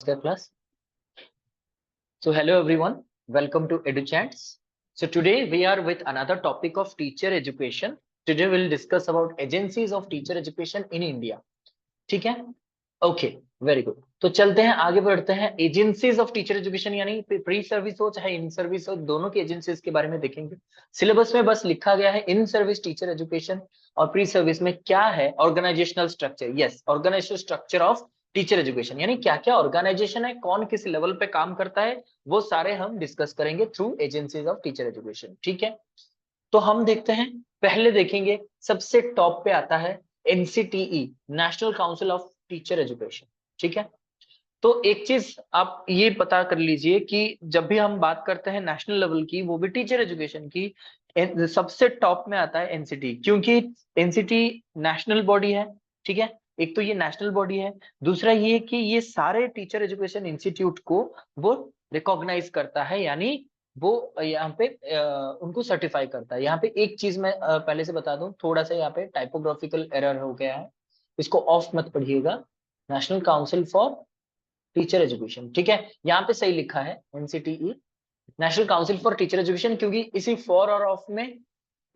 class. So hello everyone, welcome to EduChats. So today we are with another topic of teacher education. Today we'll discuss about agencies of teacher education in India. ठीक है? Okay, very good. तो चलते हैं, आगे बढ़ते हैं। Agencies of teacher education यानी pre service हो चाहे इन सर्विस हो, दोनों की एजेंसीज के बारे में देखेंगे। सिलेबस में बस लिखा गया है इन सर्विस टीचर एजुकेशन, और प्री सर्विस में क्या है organisational structure. Yes, organisational structure of teacher education यानी क्या क्या ऑर्गेनाइजेशन है, कौन किस लेवल पे काम करता है, वो सारे हम डिस्कस करेंगे through agencies of teacher education. ठीक है, तो हम देखते हैं। पहले देखेंगे, सबसे टॉप पे आता है NCTE, national council of teacher education. ठीक है, तो एक चीज आप ये पता कर लीजिए कि जब भी हम बात करते हैं नेशनल लेवल की, वो भी टीचर एजुकेशन की, सबसे टॉप में आता है एनसीटी, क्योंकि एनसीटी नेशनल बॉडी है। ठीक है, एक तो ये नेशनल बॉडी है, दूसरा ये कि ये सारे टीचर एजुकेशन इंस्टीट्यूट को वो रिकॉग्नाइज करता है, यानी वो यहाँ पे उनको सर्टिफाई करता है। यहाँ पे एक चीज मैं पहले से बता दूं, थोड़ा सा यहाँ पे टाइपोग्राफिकल एरर हो गया है, इसको ऑफ मत पढ़िएगा। National council for teacher education, ठीक है, यहाँ पे सही लिखा है NCTE, national council for teacher education, क्योंकि इसी फॉर और ऑफ में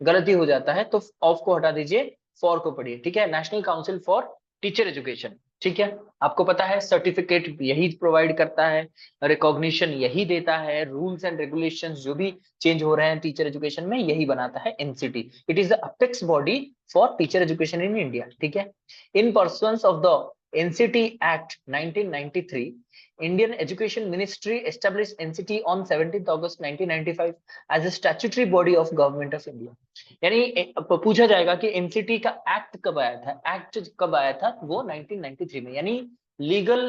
गलती हो जाता है, तो ऑफ को हटा दीजिए, फॉर को पढ़िए। ठीक है, national council for teacher education. ठीक है, आपको पता है सर्टिफिकेट यही प्रोवाइड करता है, रिकॉग्निशन यही देता है, रूल्स एंड रेगुलेशंस जो भी चेंज हो रहे हैं टीचर एजुकेशन में यही बनाता है NCT. It is the apex body for teacher education in India. ठीक है, इन पर्सुएंस of the NCT Act 1993, Indian Education Ministry established NCT on 17th August 1995 as a statutory body of Government of India। यानी पूछा जाएगा कि NCT का act कब आया था, एक्ट कब आया था, वो 1993 में, यानी लीगल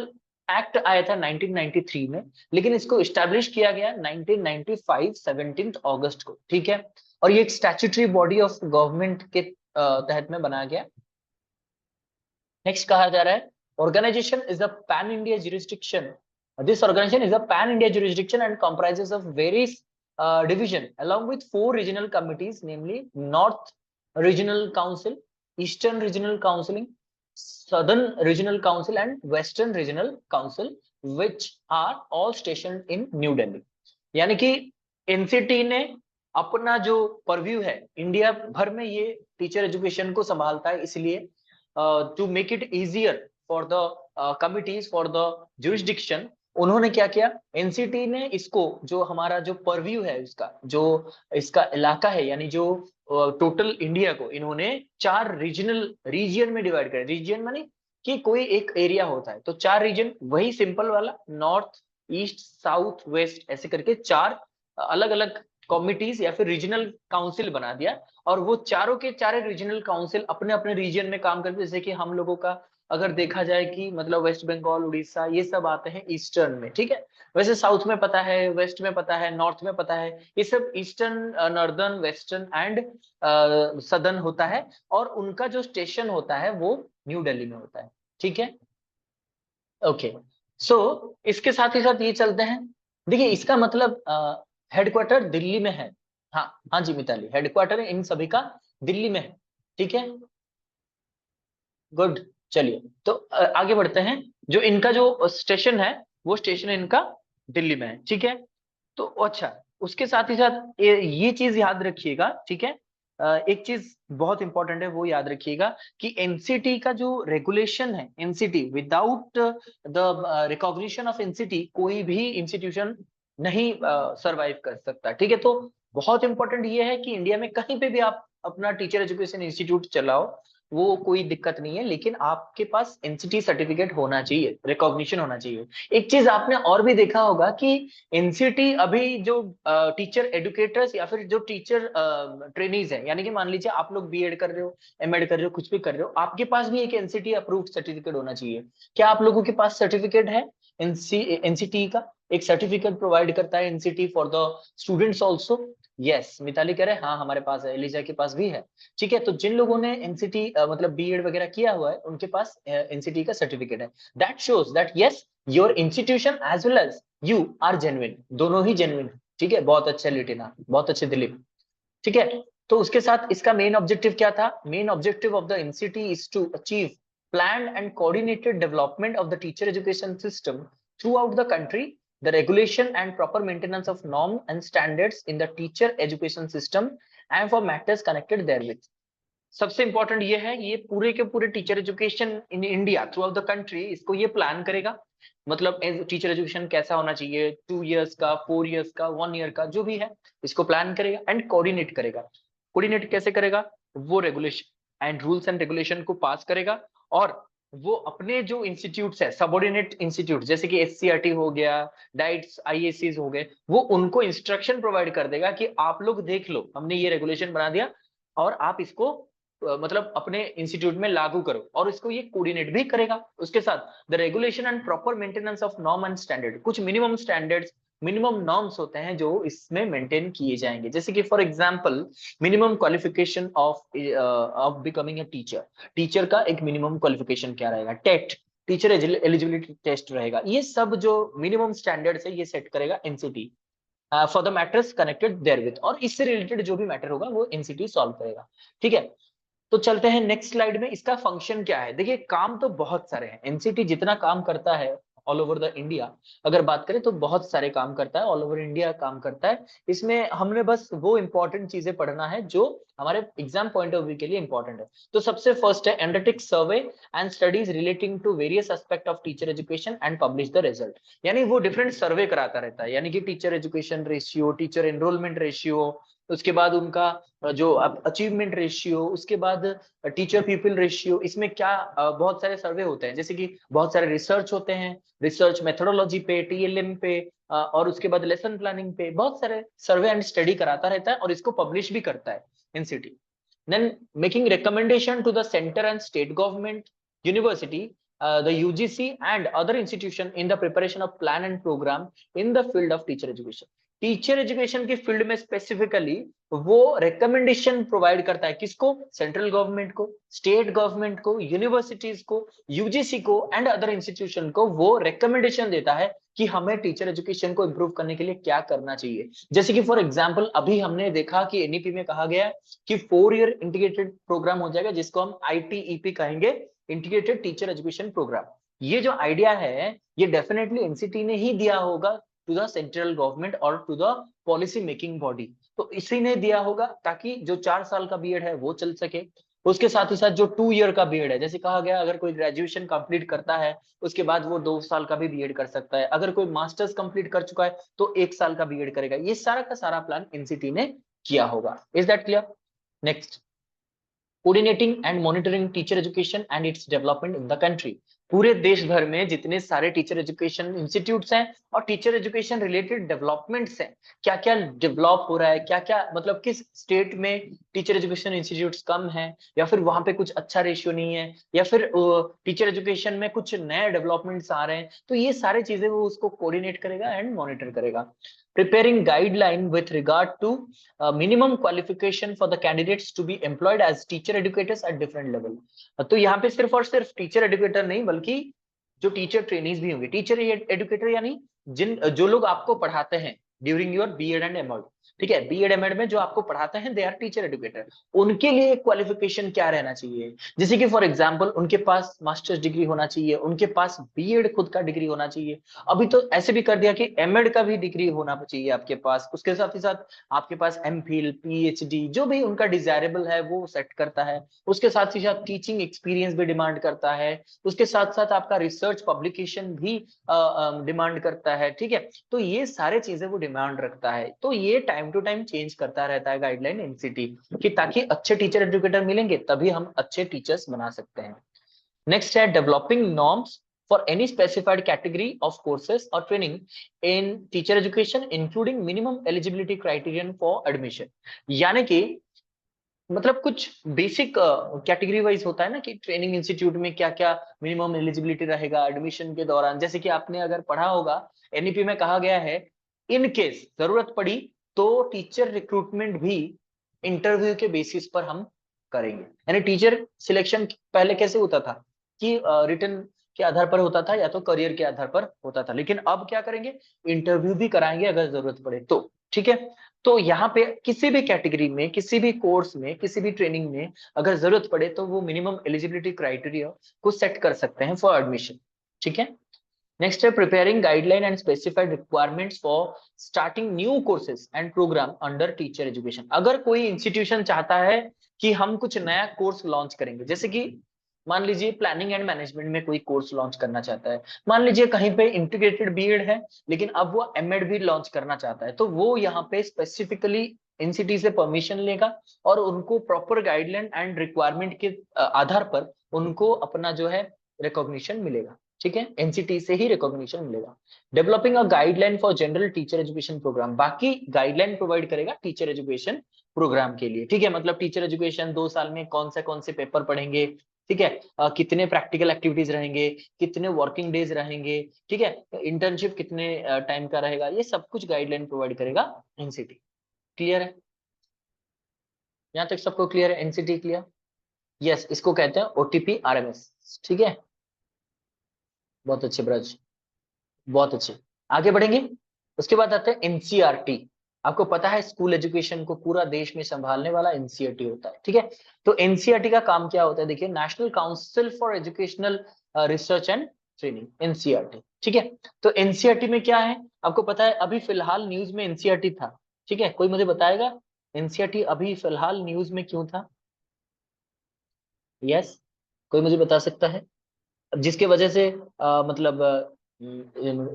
एक्ट आया था 1993 में, लेकिन इसको इस्टेब्लिश किया गया 1995 17 अगस्त को। ठीक है, और ये एक स्टैट्यूटरी बॉडी ऑफ गवर्नमेंट के तहत में बनाया गया। नेक्स्ट कहा जा रहा है, organisation is a pan India jurisdiction. This organisation is a pan India jurisdiction and comprises of various division along with 4 regional committees, namely North Regional Council, Eastern Regional Council, Southern Regional Council and Western Regional Council, which are all stationed in New Delhi। यानी कि NCT ने अपना जो purview है India भर में, ये teacher education को संभालता है, इसलिए to make it easier for the committees for the jurisdiction, उन्होंने क्या किया, एनसीटी ने इसको, जो हमारा जो परव्यू है इसका, जो इसका इलाका है, यानी जो टोटल इंडिया को इन्होंने 4 रीजन में डिवाइड कर। रीजन माने कि कोई एक एरिया होता है, तो 4 रीजन, वही सिंपल वाला, नॉर्थ ईस्ट साउथ वेस्ट, ऐसे करके 4 अलग अलग कमिटीज या फिर रीजनल काउंसिल बना दिया, और वो चारों के चारों रीजनल काउंसिल अपने अपने रीजन में काम करते हैं। जैसे कि हम लोगों का अगर देखा जाए कि मतलब वेस्ट बंगाल, उड़ीसा, ये सब आते हैं ईस्टर्न में। ठीक है, वैसे साउथ में पता है, वेस्ट में पता है, नॉर्थ में पता है, ये सब eastern, northern, western and southern होता है, और उनका जो स्टेशन होता है वो न्यू दिल्ली में होता है। ठीक है, ओके, सो इसके साथ ही साथ ये चलते हैं। देखिए, इसका मतलब हेडक्वार्टर दिल्ली में है। हाँ हाँ जी मिताली, हेडक्वार्टर इन सभी का दिल्ली में है। ठीक है, गुड। चलिए, तो आगे बढ़ते हैं। जो इनका जो स्टेशन है, वो स्टेशन इनका दिल्ली में है। ठीक है, तो अच्छा, उसके साथ ही साथ ये चीज याद रखिएगा। ठीक है, एक चीज बहुत इंपॉर्टेंट है, वो याद रखिएगा कि एनसीटी का जो रेगुलेशन है, NCT, without the recognition of NCT कोई भी इंस्टीट्यूशन नहीं सरवाइव कर सकता। ठीक है, तो बहुत इंपॉर्टेंट ये है कि इंडिया में कहीं पे भी आप अपना टीचर एजुकेशन इंस्टीट्यूट चलाओ, वो कोई दिक्कत नहीं है, लेकिन आपके पास एनसीटी सर्टिफिकेट होना चाहिए, रिकॉग्निशन होना चाहिए। एक चीज आपने और भी देखा होगा कि एनसीटी अभी जो टीचर एडुकेटर्स या फिर जो टीचर ट्रेनीज है, यानी कि मान लीजिए आप लोग बीएड कर रहे हो, एमएड कर रहे हो, कुछ भी कर रहे हो, आपके पास भी एक एनसीटी अप्रूव्ड सर्टिफिकेट होना चाहिए। क्या आप लोगों के पास सर्टिफिकेट है? एनसीटी का एक सर्टिफिकेट प्रोवाइड करता है NCT for the students also. Yes, Mitali कह रहे हैं हाँ हमारे पास है, एलिजा के पास भी है। ठीक है, तो जिन लोगों ने एनसीटी मतलब बीएड वगैरह किया हुआ है, उनके पास एनसीटी का सर्टिफिकेट है। That shows that yes, your institution as well as you are genuine, दोनों ही जेन्युइन। ठीक है, बहुत अच्छे लिटिना, बहुत अच्छे दिलीप। ठीक है, तो उसके साथ इसका मेन ऑब्जेक्टिव क्या था? Main objective of the NCT is to achieve planned and coordinated development of the teacher education system throughout the country, the regulation and proper maintenance of norm and standards in the teacher education system and for matters connected therewith. सबसे important ये है, ये पूरे के पूरे teacher education in India through out the country इसको ये plan करेगा। मतलब टीचर एजुकेशन कैसा होना चाहिए, 2 इयर्स का, 4 इयर्स का, 1 ईयर का, जो भी है इसको प्लान करेगा एंड कोऑर्डिनेट करेगा। कोऑर्डिनेट कैसे करेगा? वो regulation and rules and regulation को पास करेगा और वो अपने जो इंस्टीट्यूट्स है, सबऑर्डिनेट इंस्टीट्यूट जैसे कि एससीईआरटी हो गया, डाइट्स, आईएससीज हो गए, वो उनको इंस्ट्रक्शन प्रोवाइड कर देगा कि आप लोग देख लो, हमने ये रेगुलेशन बना दिया और आप इसको मतलब अपने इंस्टीट्यूट में लागू करो, और इसको ये कोऑर्डिनेट भी करेगा। उसके साथ the regulation and proper maintenance of norm and standard, कुछ मिनिमम स्टैंडर्ड्स, मिनिमम नॉर्म्स होते हैं जो इसमें मेंटेन किए जाएंगे। जैसे कि for example minimum qualification of becoming a teacher, teacher का एक मिनिमम क्वालिफिकेशन क्या रहेगा, टेट, टीचर एलिजिबिलिटी टेस्ट रहेगा। ये सब जो मिनिमम स्टैंडर्ड्स है ये सेट करेगा NCT for the matters connected therewith, और इससे रिलेटेड जो भी मैटर होगा वो एनसीटी सॉल्व करेगा। ठीक है, तो चलते हैं नेक्स्ट स्लाइड में। इसका फंक्शन क्या है? देखिए काम तो बहुत सारे हैं, एनसीटी जितना काम करता है ऑल ओवर द इंडिया, अगर बात करें तो बहुत सारे काम करता है, ऑल ओवर इंडिया काम करता है। इसमें हमने बस वो इंपॉर्टेंट चीजें पढ़ना है जो हमारे एग्जाम पॉइंट ऑफ व्यू के लिए इंपॉर्टेंट है। तो सबसे फर्स्ट है undertake survey and studies relating to various aspect of teacher education and publish the result. यानी वो डिफरेंट सर्वे कराता रहता है, यानी कि teacher education ratio, teacher enrolment ratio, उसके बाद उनका जो अचीवमेंट रेशियो, उसके बाद टीचर पीपल रेशियो, इसमें क्या बहुत सारे सर्वे होते हैं, जैसे कि बहुत सारे रिसर्च होते हैं, रिसर्च मेथोडोलॉजी पे, टीएलएम पे, और उसके बाद लेसन प्लानिंग पे बहुत सारे सर्वे एंड स्टडी कराता रहता है और इसको पब्लिश भी करता है NCT. Then making recommendation to the centre and state government, university, the UGC and other institution in the preparation of plan and program in the field of teacher education। Teacher education के field में specifically वो recommendation provide करता है, किसको? Central government को, state government को, universities को, UGC को एंड अदर इंस्टीट्यूशन को वो रिकमेंडेशन देता है कि हमें टीचर एजुकेशन को इंप्रूव करने के लिए क्या करना चाहिए। जैसे कि फॉर एग्जांपल अभी हमने देखा कि एनईपी में कहा गया है कि 4 ईयर इंटीग्रेटेड प्रोग्राम हो जाएगा, जिसको हम आईटीईपी कहेंगे, इंटीग्रेटेड टीचर एजुकेशन प्रोग्राम। ये जो आइडिया है ये डेफिनेटली एनसीटी ने ही दिया होगा टू द सेंट्रल गवर्नमेंट और to the policy making body, तो इसी ने दिया होगा ताकि जो 4 साल का बीएड है वो चल सके। उसके साथ ही साथ जो 2 ईयर का बीएड है, जैसे कहा गया अगर कोई ग्रेजुएशन कंप्लीट करता है उसके बाद वो 2 साल का भी बीएड कर सकता है, अगर कोई मास्टर्स कंप्लीट कर चुका है तो 1 साल का बीएड करेगा। ये सारा का सारा प्लान एनसीटी ने किया होगा। Is that clear? Next, coordinating and monitoring teacher education and its development in the country. पूरे देश भर में जितने सारे टीचर एजुकेशन इंस्टीट्यूट्स हैं और टीचर एजुकेशन रिलेटेड डेवलपमेंट्स हैं, क्या क्या डेवलप हो रहा है, क्या क्या मतलब किस स्टेट में टीचर एजुकेशन इंस्टीट्यूट्स कम है, या फिर वहां पे कुछ अच्छा रेशियो नहीं है, या फिर टीचर एजुकेशन में कुछ नए डेवलपमेंट्स आ रहे हैं, तो ये सारी चीजें वो उसको कोऑर्डिनेट करेगा एंड मॉनिटर करेगा। Preparing guideline with regard to minimum qualification for the candidates to be employed as teacher educators at different level। तो यहाँ पे सिर्फ और सिर्फ टीचर एजुकेटर नहीं बल्कि जो टीचर ट्रेनीज भी होंगे, टीचर एजुकेटर यानी जो लोग आपको पढ़ाते हैं during your BEd and MEd, ठीक है, बीएड एमएड में जो आपको पढ़ाते हैं दे आर टीचर एजुकेटर, उनके लिए क्वालिफिकेशन क्या रहना चाहिए? जैसे कि फॉर एग्जांपल उनके पास मास्टर्स डिग्री होना चाहिए, उनके पास बीएड खुद का डिग्री होना चाहिए, अभी तो ऐसे भी कर दिया कि एमएड का भी डिग्री होना चाहिए आपके पास, उसके साथ ही साथ आपके पास एमफिल, पीएचडी, जो भी उनका डिजायरेबल है वो सेट करता है, उसके साथ ही साथ टीचिंग एक्सपीरियंस भी डिमांड करता है, उसके साथ साथ आपका रिसर्च पब्लिकेशन भी डिमांड करता है। ठीक है, तो ये सारे चीजें वो डिमांड रखता है, तो ये टाइम टू टाइम चेंज करता रहता है गाइडलाइन एनसीटी कि ताकि अच्छे टीचर एजुकेटर मिलेंगे तभी हम अच्छे टीचर्स बना सकते हैं। नेक्स्ट है developing norms for any specified category of courses और training in teacher education including minimum eligibility criterion for admission. यानी कि मतलब कुछ बेसिक कैटेगरी वाइज होता है ना कि ट्रेनिंग इंस्टीट्यूट में क्या क्या मिनिमम एलिजिबिलिटी रहेगा एडमिशन के दौरान। जैसे कि आपने अगर पढ़ा होगा एनईपी में कहा गया है इन केस जरूरत पड़ी तो टीचर रिक्रूटमेंट भी इंटरव्यू के बेसिस पर हम करेंगे। यानी टीचर सिलेक्शन पहले कैसे होता था कि रिटन के आधार पर होता था या तो करियर के आधार पर होता था, लेकिन अब क्या करेंगे, इंटरव्यू भी कराएंगे अगर जरूरत पड़े तो। ठीक है, तो यहाँ पे किसी भी कैटेगरी में, किसी भी कोर्स में, किसी भी ट्रेनिंग में अगर जरूरत पड़े तो वो मिनिमम एलिजिबिलिटी क्राइटेरिया को सेट कर सकते हैं फॉर एडमिशन। ठीक है, नेक्स्ट है preparing guideline and specified requirements for starting new courses and programme under teacher education. अगर कोई इंस्टीट्यूशन चाहता है कि हम कुछ नया कोर्स लॉन्च करेंगे, जैसे कि मान लीजिए प्लानिंग एंड मैनेजमेंट में कोई कोर्स लॉन्च करना चाहता है, मान लीजिए कहीं पे इंटीग्रेटेड बीएड है लेकिन अब वो एमएड भी लॉन्च करना चाहता है, तो वो यहाँ पे स्पेसिफिकली एनसीटी से परमिशन लेगा और उनको प्रॉपर गाइडलाइन एंड रिक्वायरमेंट के आधार पर उनको अपना जो है रिकॉग्निशन मिलेगा। ठीक है, एनसीटी से ही रिकॉग्निशन मिलेगा। Developing a guideline for general teacher education programme, बाकी गाइडलाइन प्रोवाइड करेगा टीचर एजुकेशन प्रोग्राम के लिए। ठीक है, मतलब टीचर एजुकेशन 2 साल में कौन से पेपर पढ़ेंगे, ठीक है, कितने प्रैक्टिकल एक्टिविटीज रहेंगे, कितने वर्किंग डेज रहेंगे, ठीक है, इंटर्नशिप कितने टाइम का रहेगा, ये सब कुछ गाइडलाइन प्रोवाइड करेगा एनसीटी। क्लियर है? यहाँ तक सबको क्लियर है? NCT clear? यस, इसको कहते हैं ओटीपी आरएमएस। ठीक है, बहुत अच्छे ब्रज, बहुत अच्छे। आगे बढ़ेंगे, उसके बाद आते हैं एनसीईआरटी। आपको पता है स्कूल एजुकेशन को पूरा देश में संभालने वाला एनसीईआरटी होता है। ठीक है, तो एनसीईआरटी का काम क्या होता है? देखिए, national council for educational research and training, NCERT. ठीक है, तो एनसीईआरटी में क्या है आपको पता है? अभी फिलहाल न्यूज में एनसीईआरटी था। ठीक है, कोई मुझे बताएगा एनसीईआरटी अभी फिलहाल न्यूज में क्यों था? यस, कोई मुझे बता सकता है जिसके वजह से मतलब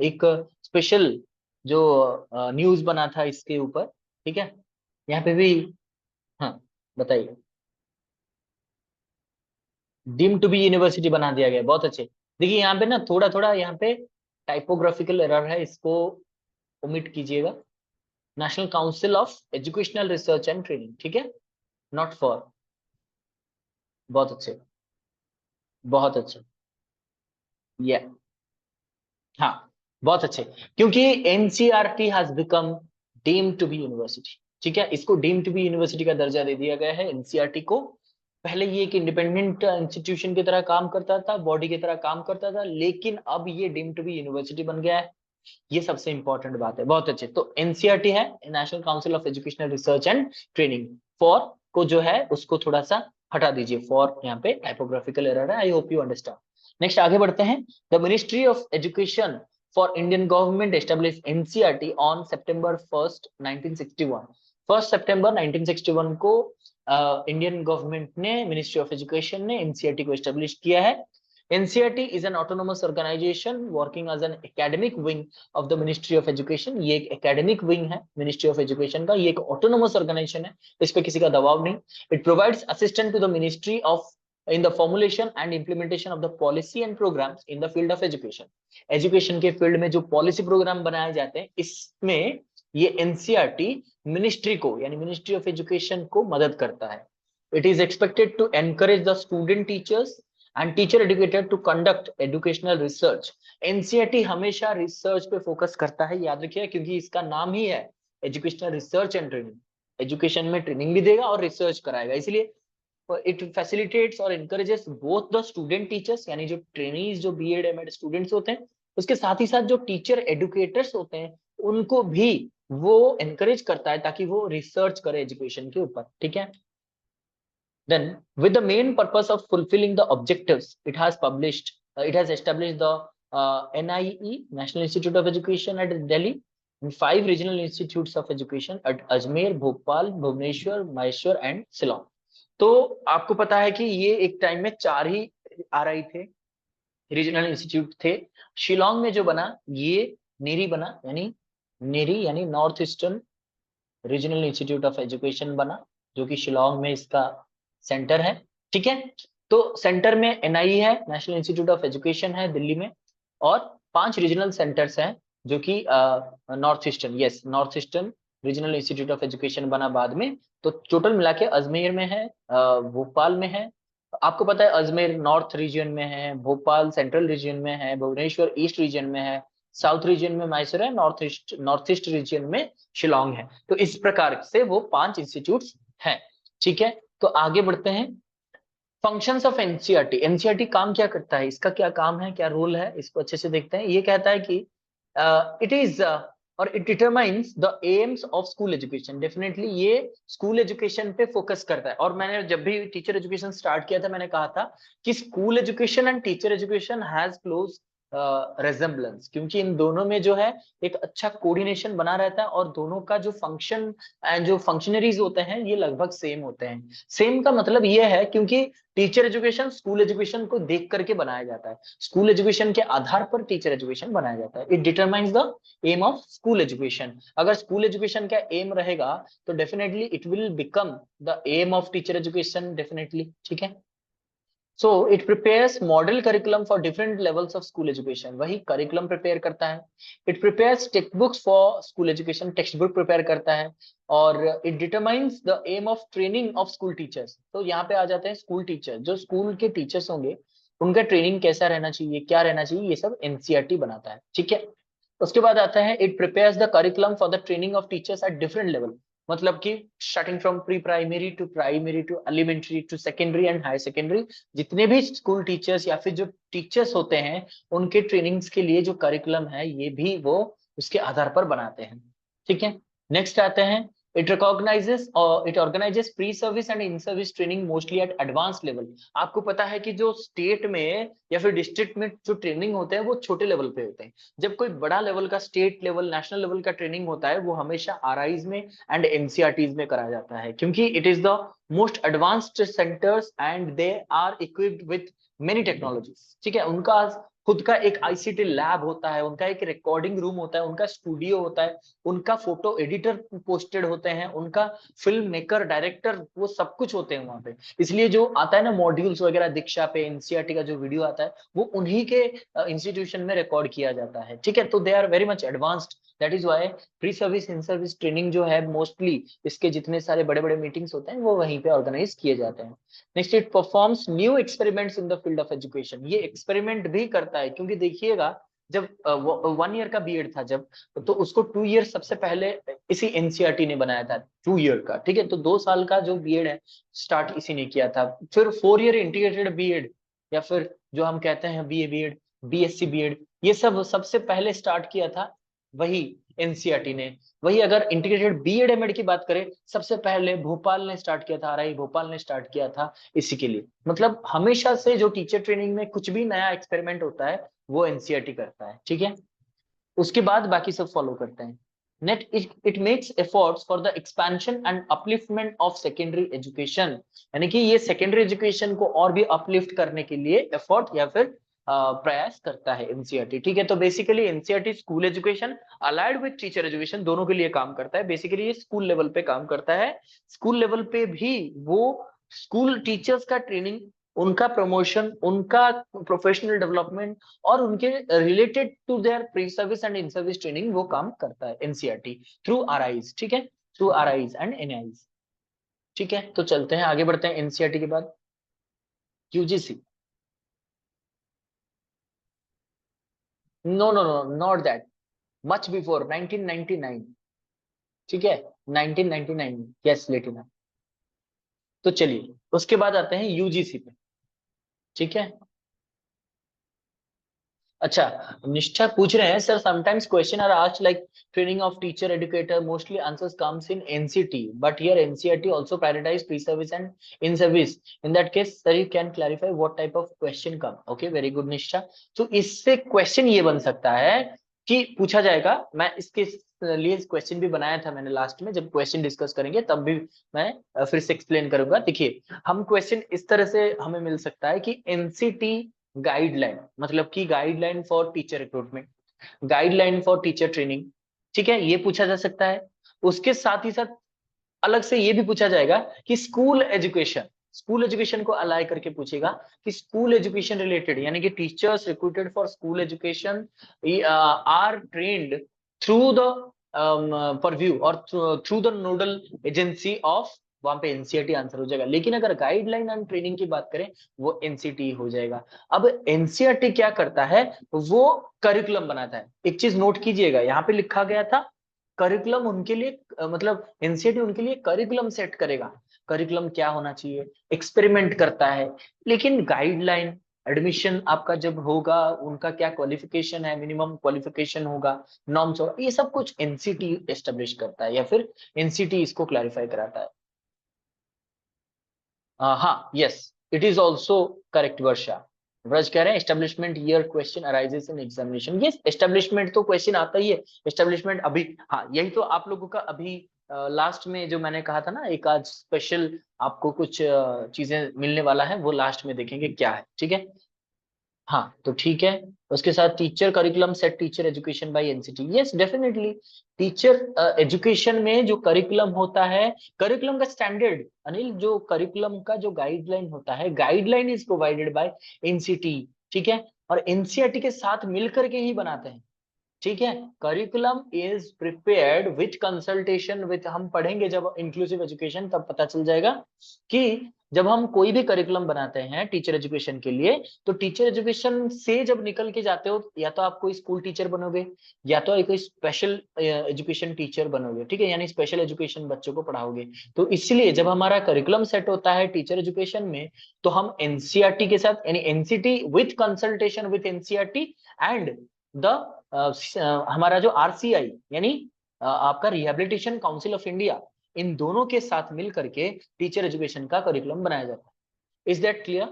एक स्पेशल जो न्यूज बना था इसके ऊपर? ठीक है, यहाँ पे भी। हाँ, बताइए। डीम टू बी यूनिवर्सिटी बना दिया गया, बहुत अच्छे। देखिए यहाँ पे ना थोड़ा थोड़ा यहाँ पे टाइपोग्राफिकल एरर है, इसको ओमिट कीजिएगा। National council of educational research and training, ठीक है, नॉट फॉर। बहुत अच्छे, बहुत अच्छे। ये हाँ, बहुत अच्छे, क्योंकि NCERT has become deemed to be university. ठीक है, इसको डीम्ड टू बी यूनिवर्सिटी का दर्जा दे दिया गया है एनसीईआरटी को। पहले ये एक इंडिपेंडेंट इंस्टीट्यूशन की तरह काम करता था, बॉडी की तरह काम करता था, लेकिन अब ये डीम्ड टू बी यूनिवर्सिटी बन गया है। ये सबसे इंपॉर्टेंट बात है, बहुत अच्छे। तो एनसीईआरटी है national council of educational research and training. For को जो है उसको थोड़ा सा हटा दीजिए, फॉर यहाँ पे टाइपोग्राफिकल एरर है। I hope you understand. Next आगे बढ़ते हैं। The ministry of education for Indian government establish NCERT on September 1 1961। 1 सितंबर 1961 को इंडियन गवर्नमेंट ने, मिनिस्ट्री ऑफ एजुकेशन ने एनसीईआरटी को एस्टेब्लिश किया है। NCERT is an autonomous organisation working as an academic wing of the ministry of education. ये एक academic wing है मिनिस्ट्री ऑफ एजुकेशन का, ये एक ऑटोनोमस ऑर्गेनाइजेशन है, इस पे किसी का दबाव नहीं। It provides assistant to the ministry of in the formulation and implementation of the policy and programs in the field of education। Education के फील्ड में जो पॉलिसी प्रोग्राम बनाए जाते हैं, इसमें ये एनसीईआरटी मिनिस्ट्री को, यानी मिनिस्ट्री ऑफ एजुकेशन को मदद करता है। It is expected to encourage the student teachers and teacher educator to conduct educational research. NCERT हमेशा रिसर्च पे फोकस करता है, याद रखिए, क्योंकि इसका नाम ही है educational research and training. Education में ट्रेनिंग भी देगा और रिसर्च कराएगा, इसलिए इट फैसिलिटेट्स और encourages both the student teachers, यानी जो ट्रेनीज, जो बीएड एमएड स्टूडेंट्स होते हैं, उसके साथ ही साथ जो टीचर एडुकेटर्स होते हैं उनको भी वो एनकरेज करता है ताकि वो रिसर्च करे एजुकेशन के ऊपर। ठीक है, then with the main purpose of fulfilling the objectives, it has established the NIE, National Institute of Education at Delhi, and 5 regional institutes of education at Ajmer, Bhopal, Bhubaneswar, Mysore and Shillong। तो आपको पता है कि ये एक time में 4 ही RI थे, regional institute थे। शिलोंग में जो बना ये नेरी बना, यानी नेरी यानी north eastern regional institute of education बना, जो कि शिलोंग में इसका सेंटर है। ठीक है, तो सेंटर में एनआई है, नेशनल इंस्टीट्यूट ऑफ एजुकेशन है दिल्ली में, और 5 रीजनल सेंटर्स हैं जो कि north eastern, yes, north eastern regional institute of education बना बाद में। तो टोटल मिला के अजमेर में है, भोपाल में है। आपको पता है अजमेर नॉर्थ रीजन में है, भोपाल सेंट्रल रीजन में है, भुवनेश्वर ईस्ट रीजन में है, साउथ रीजन में मैसूर है, नॉर्थ ईस्ट रीजन में शिलोंग है। तो इस प्रकार से वो 5 इंस्टीट्यूट्स हैं। ठीक है, तो आगे बढ़ते हैं। Functions of NCERT. एनसीईआरटी काम क्या करता है, इसका क्या काम है, क्या रोल है, इसको अच्छे से देखते हैं। ये कहता है कि इट इज और it determines the AIIMS of school education. Definitely ये स्कूल एजुकेशन पे फोकस करता है, और मैंने जब भी टीचर एजुकेशन स्टार्ट किया था मैंने कहा था कि school education and teacher education has close resemblance, क्योंकि इन दोनों में जो है एक अच्छा कोऑर्डिनेशन बना रहता है और दोनों का जो फंक्शन एंड जो फंक्शनरीज होते हैं ये लगभग सेम होते हैं। सेम का मतलब ये है क्योंकि टीचर एजुकेशन स्कूल एजुकेशन को देख करके बनाया जाता है, स्कूल एजुकेशन के आधार पर टीचर एजुकेशन बनाया जाता है। It determines the aim of school education. अगर स्कूल एजुकेशन का एम रहेगा तो definitely it will become the aim of teacher education definitely, ठीक है। So it prepares model curriculum for different levels of school education. वही curriculum prepare करता है। It prepares textbooks for school education, textbook prepare करता है। और it determines the aim of training of school teachers. तो यहाँ पे आ जाते हैं school teacher, जो school के teachers होंगे उनका ट्रेनिंग कैसा रहना चाहिए, क्या रहना चाहिए, ये सब एनसीईआरटी बनाता है, ठीक है। उसके बाद आता है it prepares the curriculum for the training of teachers at different level. मतलब कि starting from pre primary to elementary to secondary and higher secondary, जितने भी स्कूल टीचर्स या फिर जो टीचर्स होते हैं उनके ट्रेनिंग्स के लिए जो करिकुलम है ये भी वो उसके आधार पर बनाते हैं, ठीक है। नेक्स्ट आते हैं it organises pre service and in service training mostly eight advance level. आपको पता है कि जो स्टेट में या फिर डिस्ट्रिक्ट में जो ट्रेनिंग होते हैं वो छोटे लेवल पे होते हैं। जब कोई बड़ा लेवल का स्टेट लेवल नेशनल लेवल का ट्रेनिंग होता है वो हमेशा आरआईज में एंड एनसीईआरटीज में कराया जाता है, क्योंकि it is the most advanced centres and they are equipped with many technologies, ठीक है। उनका खुद का एक आईसीटी लैब होता है, उनका एक रिकॉर्डिंग रूम होता है, उनका स्टूडियो होता है, उनका फोटो एडिटर पोस्टेड होते हैं, उनका फिल्म मेकर डायरेक्टर वो सब कुछ होते हैं वहां पे। इसलिए जो आता है ना मॉड्यूल्स वगैरह दीक्षा पे एनसीईआरटी का जो वीडियो आता है वो उन्हीं के इंस्टीट्यूशन में रिकॉर्ड किया जाता है, ठीक है। तो they are very much advanced, that is why pre service in service training जो है मोस्टली इसके जितने सारे बड़े बड़े मीटिंग्स होते हैं वो वहीं पे ऑर्गेनाइज किए जाते हैं। Next it performs new experiments in the field of education. ये एक्सपेरिमेंट भी करता है, क्योंकि देखिएगा जब 1 ईयर का बीएड था जब, तो उसको 2 ईयर सबसे पहले इसी एनसीईआरटी ने बनाया था, 2 ईयर का, ठीक है। तो 2 साल का जो बीएड है स्टार्ट इसी ने किया था। फिर 4 ईयर इंटीग्रेटेड बीएड या फिर जो हम कहते हैं बीए बीएड, बीएससी बीएड, ये सब सबसे पहले स्टार्ट किया था वही एनसीईआरटी ने। वही अगर इंटीग्रेटेड बीएड एमएड की बात करें सबसे पहले भोपाल ने स्टार्ट किया था, आरआई भोपाल ने स्टार्ट किया था इसी के लिए। मतलब हमेशा से जो टीचर ट्रेनिंग में कुछ भी नया एक्सपेरिमेंट होता है वो एनसीईआरटी करता है, ठीक है। उसके बाद बाकी सब फॉलो करते हैं। Net it makes efforts for the expansion and upliftment of secondary education, यानी कि ये सेकेंडरी एजुकेशन को और भी अपलिफ्ट करने के लिए एफर्ट या फिर प्रयास करता है एनसीईआरटी, ठीक है। तो basically NCERT school education allied with teacher education दोनों के लिए काम करता है। बेसिकली ये स्कूल लेवल पे काम करता है, स्कूल लेवल पे भी वो स्कूल टीचर्स का ट्रेनिंग, उनका प्रमोशन, उनका प्रोफेशनल डेवलपमेंट और उनके related to their pre service and in service training वो काम करता है एनसीईआरटी थ्रू आरआईज, ठीक है, थ्रू आरआईज एंड एनआईज, ठीक है। तो चलते हैं आगे बढ़ते हैं एनसीईआरटी के बाद UGC. No no no not that, much before 1999, ठीक है, 1999 में, यस लेटिना। तो चलिए उसके बाद आते हैं यूजीसी पे, ठीक है। अच्छा, निष्ठा पूछ रहे हैं sir sometimes question are asked like training of teacher educator mostly answers comes in NCT but here NCERT also prioritise pre service and in service, in that case sir you can clarify what type of question come. Okay very good Nishtha. तो इससे question ये बन सकता है कि पूछा जाएगा, मैं इसके लिए क्वेश्चन भी बनाया था मैंने लास्ट में, जब क्वेश्चन डिस्कस करेंगे तब भी मैं फिर से एक्सप्लेन करूंगा। देखिए हम क्वेश्चन इस तरह से हमें मिल सकता है कि एनसीटी गाइडलाइन, मतलब कि guideline for teacher recruitment, guideline for teacher training, ठीक है, ये पूछा जा सकता है। उसके साथ ही साथ अलग से ये भी पूछा जाएगा कि स्कूल एजुकेशन, स्कूल एजुकेशन को अलाइ करके पूछेगा कि स्कूल एजुकेशन रिलेटेड, यानी कि teachers recruited for school education are trained through the purview और through the nodal agency of, वहां पे एनसीईआरटी आंसर हो जाएगा। लेकिन अगर गाइडलाइन एंड ट्रेनिंग की बात करें वो एनसीटी हो जाएगा। अब एनसीईआरटी क्या करता है, वो करिकुलम बनाता है। एक चीज नोट कीजिएगा, यहाँ पे लिखा गया था करिकुलम उनके लिए मतलब एनसीईआरटी उनके लिए करिकुलम सेट करेगा। करिकुलम क्या होना चाहिए, एक्सपेरिमेंट करता है। लेकिन गाइडलाइन, एडमिशन आपका जब होगा उनका क्या क्वालिफिकेशन है, मिनिमम क्वालिफिकेशन होगा, नॉर्म्स होगा, ये सब कुछ एनसीटी एस्टेब्लिश करता है या फिर एनसीटी इसको क्लैरिफाई कराता है। हाँ yes, it is also correct Varsha. Vraj कह रहे हैं establishment year question arises in examination. Yes, establishment तो क्वेश्चन आता ही है। एस्टेब्लिशमेंट अभी, हाँ यही तो आप लोगों का अभी लास्ट में जो मैंने कहा था ना, एक आज स्पेशल आपको कुछ चीजें मिलने वाला है, वो लास्ट में देखेंगे क्या है, ठीक है। हाँ तो ठीक है। उसके साथ teacher curriculum set teacher education by NCT, yes definitely. Teacher education में जो करिकुलम होता है, करिकुलम का स्टैंडर्ड, अनिल, जो करिकुलम का जो गाइडलाइन होता है, guideline is provided by NCT, ठीक है। और एनसीईआरटी के साथ मिलकर के ही बनाते हैं, ठीक है। Curriculum is prepared with consultation with, हम पढ़ेंगे जब इंक्लूसिव एजुकेशन तब पता चल जाएगा कि जब हम कोई भी करिकुलम बनाते हैं टीचर एजुकेशन के लिए, तो टीचर एजुकेशन से जब निकल के जाते हो, या तो आप कोई स्कूल टीचर बनोगे, या तो कोई स्पेशल एजुकेशन टीचर बनोगे, ठीक है, यानी स्पेशल एजुकेशन बच्चों को पढ़ाओगे। तो इसलिए जब हमारा करिकुलम सेट होता है टीचर एजुकेशन में, तो हम एनसीईआरटी के साथ, यानी NCT with consultation with NCERT and the हमारा जो आरसीआई, यानी आपका रिहेबिलिटेशन काउंसिल ऑफ इंडिया, इन दोनों के साथ मिल करके टीचर एजुकेशन का करिकुलम बनाया जाता है। Is that clear?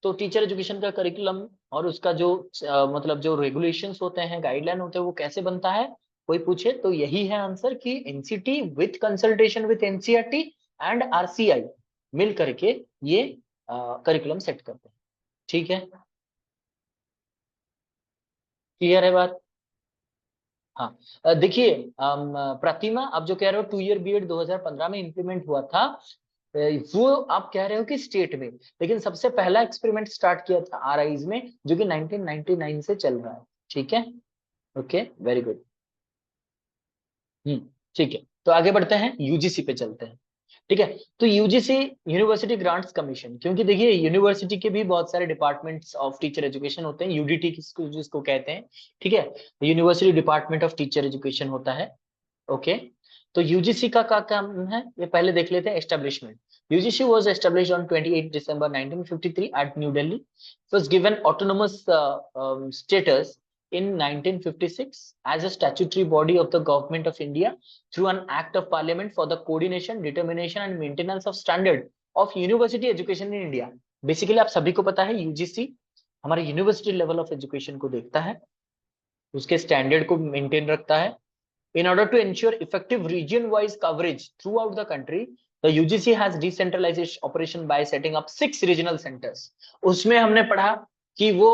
तो टीचर एजुकेशन का करिकुलम और उसका जो मतलब जो रेगुलेशंस होते हैं, गाइडलाइन होते हैं, वो कैसे बनता है, कोई पूछे तो यही है आंसर कि NCT with consultation with NCERT and RCI मिल करके ये करिकुलम सेट करते हैं, ठीक है। क्लियर है बात? हाँ, देखिए प्रतिमा, आप जो कह रहे हो 2 ईयर बीएड 2015 में इंप्लीमेंट हुआ था, वो आप कह रहे हो कि स्टेट में, लेकिन सबसे पहला एक्सपेरिमेंट स्टार्ट किया था आरआईज में, जो कि 1999 से चल रहा है, ठीक है। Okay, very good. हम्म, ठीक है, तो आगे बढ़ते हैं, यूजीसी पे चलते हैं, ठीक है। तो यूजीसी, यूनिवर्सिटी ग्रांट्स कमीशन, क्योंकि देखिए यूनिवर्सिटी के भी बहुत सारे डिपार्टमेंट्स ऑफ टीचर एजुकेशन होते हैं, यूडीटी जिसको कहते हैं, ठीक है। University department of teacher education होता है, ओके। तो यूजीसी का क्या काम है, ये पहले देख लेते हैं। Establishment, UGC was established on 28 December 1953 at New Delhi, was given autonomous status in 1956 as a statutory body of the government of India through an act of parliament for the coordination, determination and maintenance of standard of university education in India। Basically आप सभी को पता है UGC हमारे university level of education को देखता है, उसके स्टैंडर्ड को मेंटेन रखता है। In order to ensure effective region-wise coverage throughout the country, the UGC has decentralized its operation by setting up 6 regional centers। उसमें हमने पढ़ा कि वो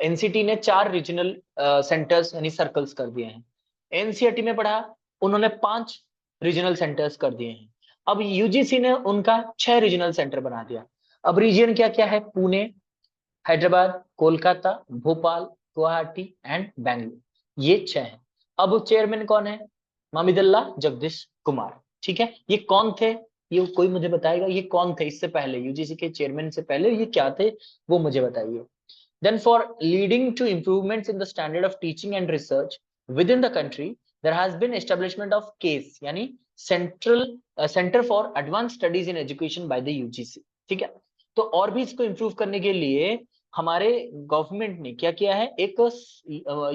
एनसीटी ने 4 रीजनल सेंटर्स यानी सर्कल्स कर दिए हैं, एनसीईआरटी में पढ़ा उन्होंने 5 रीजनल सेंटर्स कर दिए हैं। अब यूजीसी ने उनका 6 रीजनल सेंटर बना दिया। अब रीजन क्या क्या है, पुणे, हैदराबाद, कोलकाता, भोपाल, गुवाहाटी एंड बेंगलुरु, ये 6 हैं। अब चेयरमैन कौन है, मामिदुल्ला जगदीश कुमार, ठीक है। ये कौन थे, ये कोई मुझे बताएगा, ये कौन थे इससे पहले, यूजीसी के चेयरमैन से पहले ये क्या थे, वो मुझे बताइए। Then for leading to improvements in the standard of teaching and research within the country, there has been establishment of CASE, यानी Central Center for Advanced Studies in Education by the UGC, ठीक है। तो और भी इसको improve करने के लिए हमारे गवर्नमेंट ने क्या किया है, एक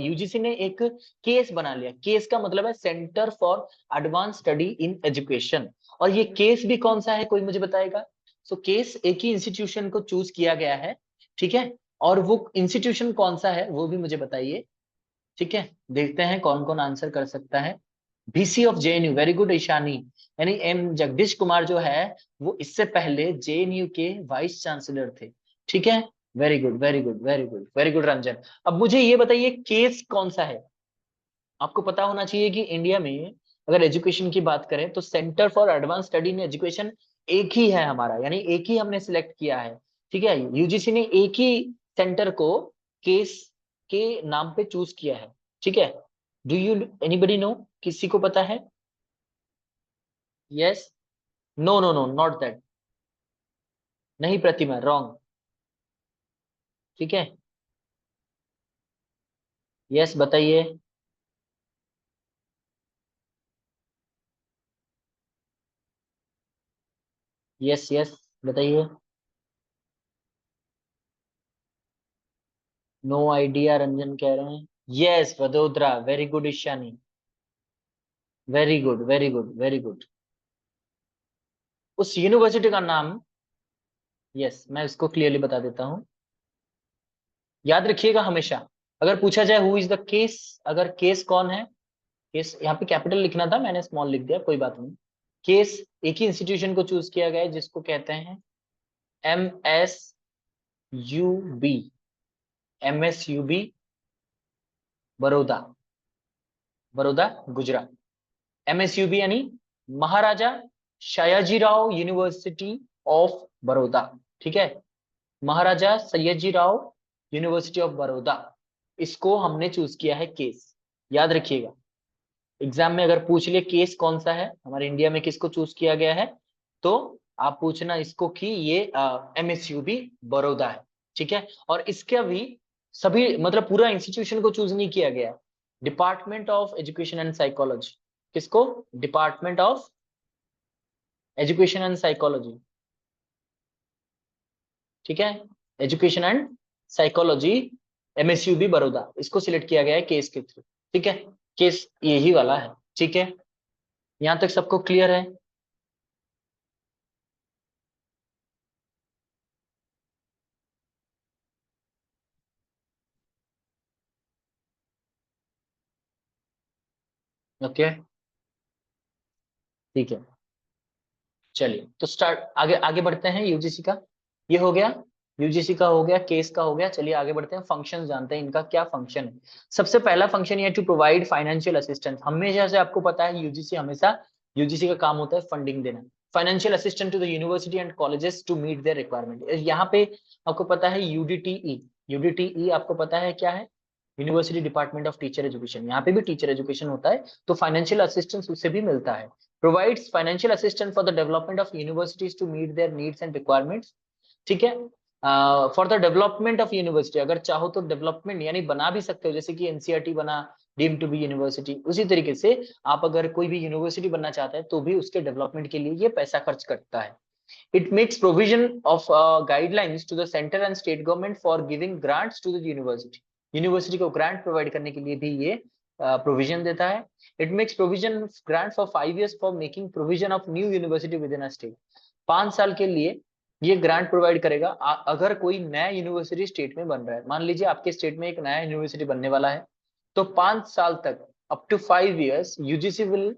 यूजीसी ने एक केस बना लिया। केस का मतलब है centre for advance study in education. और ये केस भी कौन सा है, कोई मुझे बताएगा? सो केस एक ही इंस्टीट्यूशन को चूज किया गया है, ठीक है। और वो इंस्टीट्यूशन कौन सा है वो भी मुझे बताइए, ठीक है। देखते हैं कौन कौन आंसर कर सकता है। BC of JNU, very good Ishani, यानी एम जगदीश कुमार जो है वो इससे पहले जेएनयू के वाइस चांसलर थे, ठीक है। Very good, very good, very good, very good Ranjan. अब मुझे ये बताइए केस कौन सा है। आपको पता होना चाहिए कि इंडिया में अगर एजुकेशन की बात करें तो centre for advance study in education एक ही है हमारा, यानी एक ही हमने सिलेक्ट किया है, ठीक है। यूजीसी ने एक ही सेंटर को केस के नाम पे चूज किया है, ठीक है। डू यू एनीबडी नो, किसी को पता है? Yes, no no no, not that, नहीं प्रतिमा, रॉन्ग, ठीक है। यस बताइए। यस यस बताइए। नो आइडिया रंजन कह रहे हैं। Yes Vadodara, very good Ishani, very good, very good, very good. उस यूनिवर्सिटी का नाम, यस मैं इसको क्लियरली बता देता हूँ। याद रखिएगा हमेशा। अगर पूछा जाए हु इज द केस, अगर केस कौन है, केस यहाँ पे कैपिटल लिखना था, मैंने स्मॉल लिख दिया, कोई बात नहीं। केस एक ही इंस्टीट्यूशन को चूज किया गया है जिसको कहते हैं MSUB, MSUB Baroda, Baroda Gujarat. MSUB यानी महाराजा सयाजीराव यूनिवर्सिटी ऑफ बड़ौदा, ठीक है, महाराजा सयाजीराव यूनिवर्सिटी ऑफ बड़ौदा, इसको हमने चूज किया है केस। याद रखिएगा, एग्जाम में अगर पूछ ले केस कौन सा है हमारे इंडिया में, किसको चूज किया गया है, तो आप पूछना इसको कि ये MSUB बड़ौदा है, ठीक है। और इसका भी सभी मतलब पूरा इंस्टीट्यूशन को चूज नहीं किया गया, department of education and psychology, किसको, department of education and psychology, ठीक है, education and psychology, MSUB Baroda, इसको सिलेक्ट किया गया है केस के थ्रू, ठीक है। केस यही वाला है, ठीक है, यहां तक सबको क्लियर है। ओके, ठीक है, चलिए तो स्टार्ट, आगे आगे बढ़ते हैं। यूजीसी का ये हो गया, यूजीसी का हो गया, केस का हो गया। चलिए आगे बढ़ते हैं, फंक्शन जानते हैं इनका क्या फंक्शन है। सबसे पहला फंक्शन ये टू प्रोवाइड फाइनेंशियल असिस्टेंस। हमेशा से आपको पता है यूजीसी हमेशा, यूजीसी का काम होता है फंडिंग देना, financial assistant to the university and colleges to meet their requirement. यहाँ पे आपको पता है यूडीटीई, यूडीटीई आपको पता है क्या है, university department of teacher education, यहाँ पे भी टीचर एजुकेशन होता है, तो फाइनेंशियल असिस्टेंस उससे भी मिलता है। provides financial assistance for the development of universities to meet their needs and requirements, ठीक है। For the development of university, अगर चाहो तो डेवलपमेंट यानी बना भी सकते हो, जैसे कि एनसीईआरटी बना डीम टू बी यूनिवर्सिटी, उसी तरीके से आप अगर कोई भी यूनिवर्सिटी बनना चाहते हैं तो भी उसके डेवलपमेंट के लिए ये पैसा खर्च करता है। It makes provision of guidelines to the centre and state government for giving grants to the university, university को ग्रांट प्रोवाइड करने के लिए भी ये प्रोविजन देता है। It makes provision grant for 5 years for making provision of new university within a state, 5 साल के लिए ये ग्रांट प्रोवाइड करेगा। अगर कोई नया यूनिवर्सिटी स्टेट में बन रहा है, मान लीजिए आपके स्टेट में एक नया यूनिवर्सिटी बनने वाला है, तो 5 साल तक up to 5 years UGC will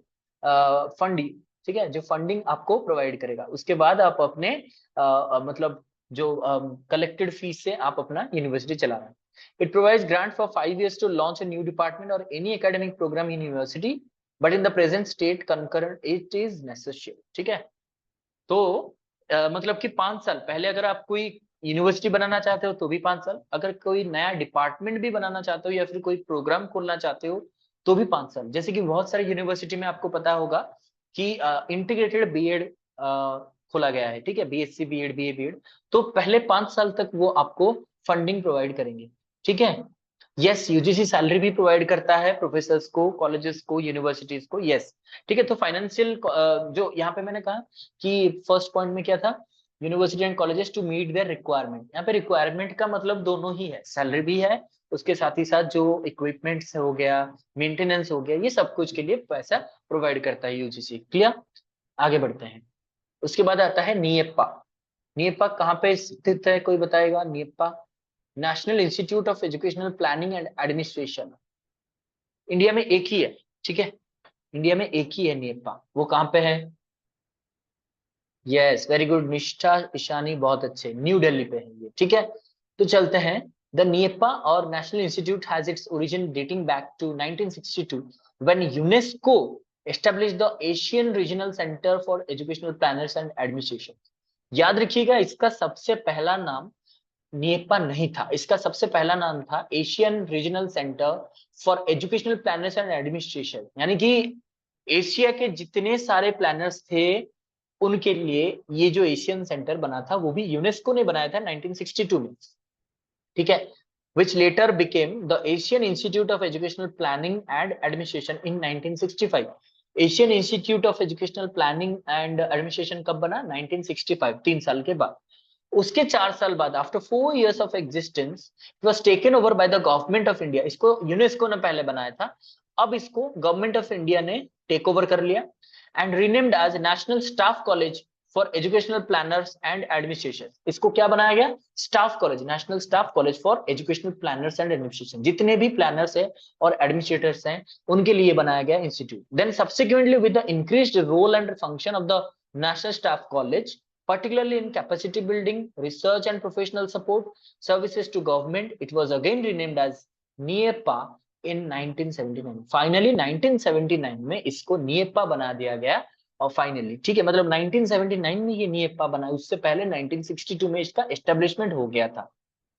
fund, ठीक है, जो फंडिंग आपको प्रोवाइड करेगा। उसके बाद आप अपने मतलब जो कलेक्टेड फीस से आप अपना यूनिवर्सिटी चला रहे हैं। It provides grant for 5 years to launch a new department और any academic programme in university, but in the present state concurrent it is necessary, ठीक है। तो मतलब कि 5 साल पहले अगर आप कोई यूनिवर्सिटी बनाना चाहते हो तो भी 5 साल, अगर कोई नया डिपार्टमेंट भी बनाना चाहते हो या फिर कोई प्रोग्राम खोलना चाहते हो तो भी 5 साल। जैसे कि बहुत सारे यूनिवर्सिटी में आपको पता होगा कि इंटीग्रेटेड बीएड खोला गया है, ठीक है, बीएससी बीएड बीए बीएड, तो पहले 5 साल तक वो आपको फंडिंग प्रोवाइड करेंगे, ठीक है। यस, यूजीसी सैलरी भी प्रोवाइड करता है प्रोफेसर्स को, कॉलेजेस को, यूनिवर्सिटीज को, यस, ठीक है। तो फाइनेंशियल जो यहाँ पे मैंने कहा कि फर्स्ट पॉइंट में क्या था, university and colleges to meet their requirement, यहाँ पे रिक्वायरमेंट का मतलब दोनों ही है, सैलरी भी है, उसके साथ ही साथ जो इक्विपमेंट्स हो गया, मेंटेनेंस हो गया, ये सब कुछ के लिए पैसा प्रोवाइड करता है यूजीसी। क्लियर, आगे बढ़ते हैं। उसके बाद आता है नियप्पा। नियप्पा कहाँ पे स्थित है, कोई बताएगा, NIEPA national institute of educational planning and administration, India में एक ही है, ठीक है, इंडिया में एक ही है नियप्पा, वो कहाँ पे है, यस वेरी गुड निष्ठा ईशानी, बहुत अच्छे, न्यू दिल्ली पे है ये, ठीक है। तो चलते हैं, द नियप्पा और national institute has its origin dating back to 1962 when UNESCO established the Asian Regional Center for Educational Planners and Administration। याद रखिएगा, इसका सबसे पहला नाम नियप्पा नहीं था, इसका सबसे पहला नाम था Asian regional centre for educational planners and administration, यानी कि एशिया के जितने सारे प्लानर्स थे उनके लिए ये जो एशियन सेंटर बना था वो भी यूनेस्को ने बनाया था 1962 में, ठीक है, which later became the Asian Institute of Educational Planning and Administration in 1965। Asian institute of educational planning and administration कब बना, 1965, 3 साल के बाद। उसके 4 साल बाद after 4 years of existence it was taken over by the government of India. इसको UNESCO ने पहले बनाया था, अब इसको गवर्नमेंट ऑफ इंडिया ने टेक ओवर कर लिया and renamed as national staff college for educational planners and administration. इसको क्या बनाया गया? Staff college, national staff college for educational planners and administration. जितने भी प्लानर्स हैं और एडमिनिस्ट्रेटर्स हैं उनके लिए बनाया गया institute. Then subsequently with the increased role and function of the national staff college, particularly in capacity building, research and professional support services to government, it was again renamed as NIEPA in 1979। Finally 1979 में इसको निएपा बना दिया गया। और finally ठीक है, मतलब 1979 में ये निएपा बना, उससे पहले 1962 में इसका एस्टेब्लिशमेंट हो गया था।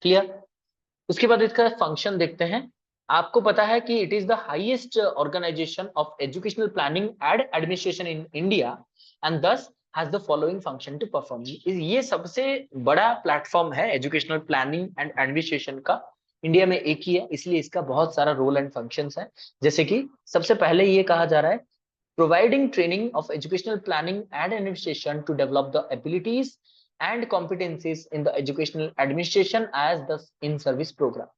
क्लियर? उसके बाद इसका फंक्शन देखते हैं। आपको पता है कि it is the highest organisation of educational planning and administration in India and this has the following function to perform. ये सबसे बड़ा प्लेटफॉर्म है एजुकेशनल प्लानिंग एंड एडमिनिस्ट्रेशन का, इंडिया में एक ही है, इसलिए इसका बहुत सारा रोल एंड फंक्शंस है। जैसे कि सबसे पहले ये कहा जा रहा है, providing training of educational planning and administration to develop the abilities and competencies in the educational administration as the in service program।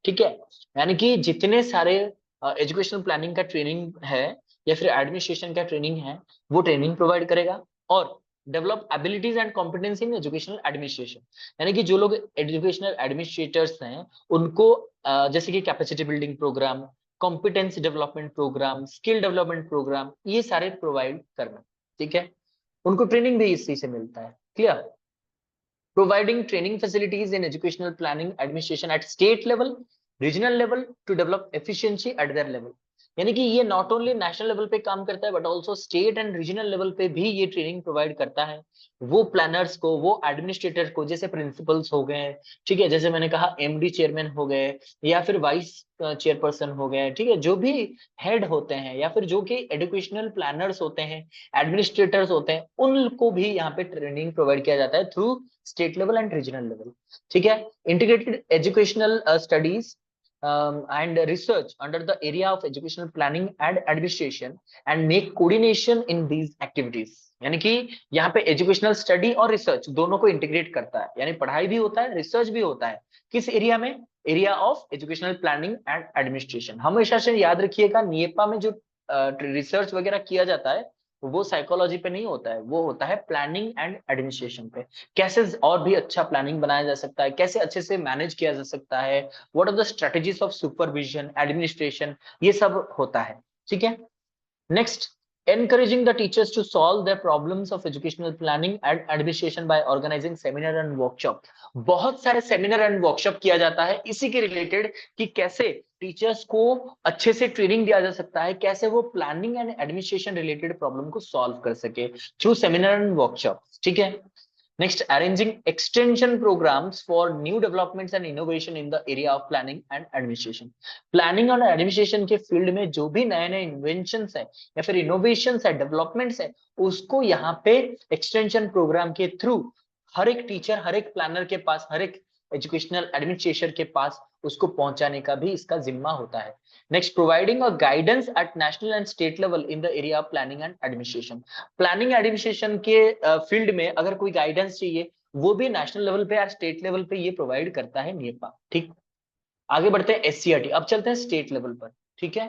ठीक है, यानी कि जितने सारे एजुकेशनल प्लानिंग का ट्रेनिंग है या फिर एडमिनिस्ट्रेशन का ट्रेनिंग है वो ट्रेनिंग प्रोवाइड करेगा। और develop abilities and competency in educational administration, यानी कि जो लोग एजुकेशनल एडमिनिस्ट्रेटर्स हैं उनको जैसे कि capacity building programme, competence development programme, skill development programme, ये सारे प्रोवाइड करना। ठीक है, उनको ट्रेनिंग भी इसी से मिलता है। Clear? Providing training facilities in educational planning administration at state level, regional level to develop efficiency at their level. यानी कि ये नॉट ओनली नेशनल लेवल पे काम करता है but also state and regional level पे भी ये ट्रेनिंग प्रोवाइड करता है वो प्लानर्स को, वो एडमिनिस्ट्रेटर को, जैसे प्रिंसिपल्स हो गए, ठीक है, जैसे मैंने कहा एमडी चेयरमैन हो गए या फिर वाइस चेयरपर्सन हो गए, ठीक है, जो भी हेड होते हैं या फिर जो कि एजुकेशनल प्लानर्स होते हैं, एडमिनिस्ट्रेटर्स होते हैं, उनको भी यहाँ पे ट्रेनिंग प्रोवाइड किया जाता है through state level and regional level. ठीक है, integrated educational studies and research under the area of educational planning and administration and make coordination in these activities। यानी कि यहाँ पे एजुकेशनल स्टडी और रिसर्च दोनों को इंटीग्रेट करता है, यानी पढ़ाई भी होता है, रिसर्च भी होता है। किस एरिया में? Area of educational planning and administration. हमेशा से याद रखिएगा, निएपा में जो रिसर्च वगैरह किया जाता है वो साइकोलॉजी पे नहीं होता है, वो होता है प्लानिंग एंड एडमिनिस्ट्रेशन पे। कैसे और भी अच्छा प्लानिंग बनाया जा सकता है, कैसे अच्छे से मैनेज किया जा सकता है, what are the strategies of supervision, administration, ये सब होता है। ठीक है, next, encouraging the teachers to solve their problems of educational planning and administration by organizing seminar and workshop। बहुत सारे सेमिनार एंड वर्कशॉप किया जाता है इसी के रिलेटेड कि कैसे टीचर्स को अच्छे से ट्रेनिंग दिया जा सकता है, कैसे वो planning and administration related problem को सॉल्व कर सके थ्रू सेमिनार एंड वर्कशॉप। ठीक है, next, arranging extension programs for new developments and innovation in the area of planning and administration। Planning और एडमिनिस्ट्रेशन के फील्ड में जो भी नए नए इन्वेंशंस है या फिर इनोवेशंस है, डेवलपमेंट्स है, उसको यहाँ पे एक्सटेंशन प्रोग्राम के थ्रू हर एक टीचर, हर एक प्लानर के पास, हर एक एजुकेशनल एडमिनिस्ट्रेटर के पास उसको पहुंचाने का भी इसका जिम्मा होता है। Next, providing a guidance at national and state level in the area of planning and administration. Planning administration के फील्ड में अगर कोई गाइडेंस चाहिए वो भी नेशनल लेवल पे या स्टेट लेवल पे ये प्रोवाइड करता है निएपा। ठीक, आगे बढ़ते हैं एससीईआरटी। अब चलते हैं स्टेट लेवल पर। ठीक है,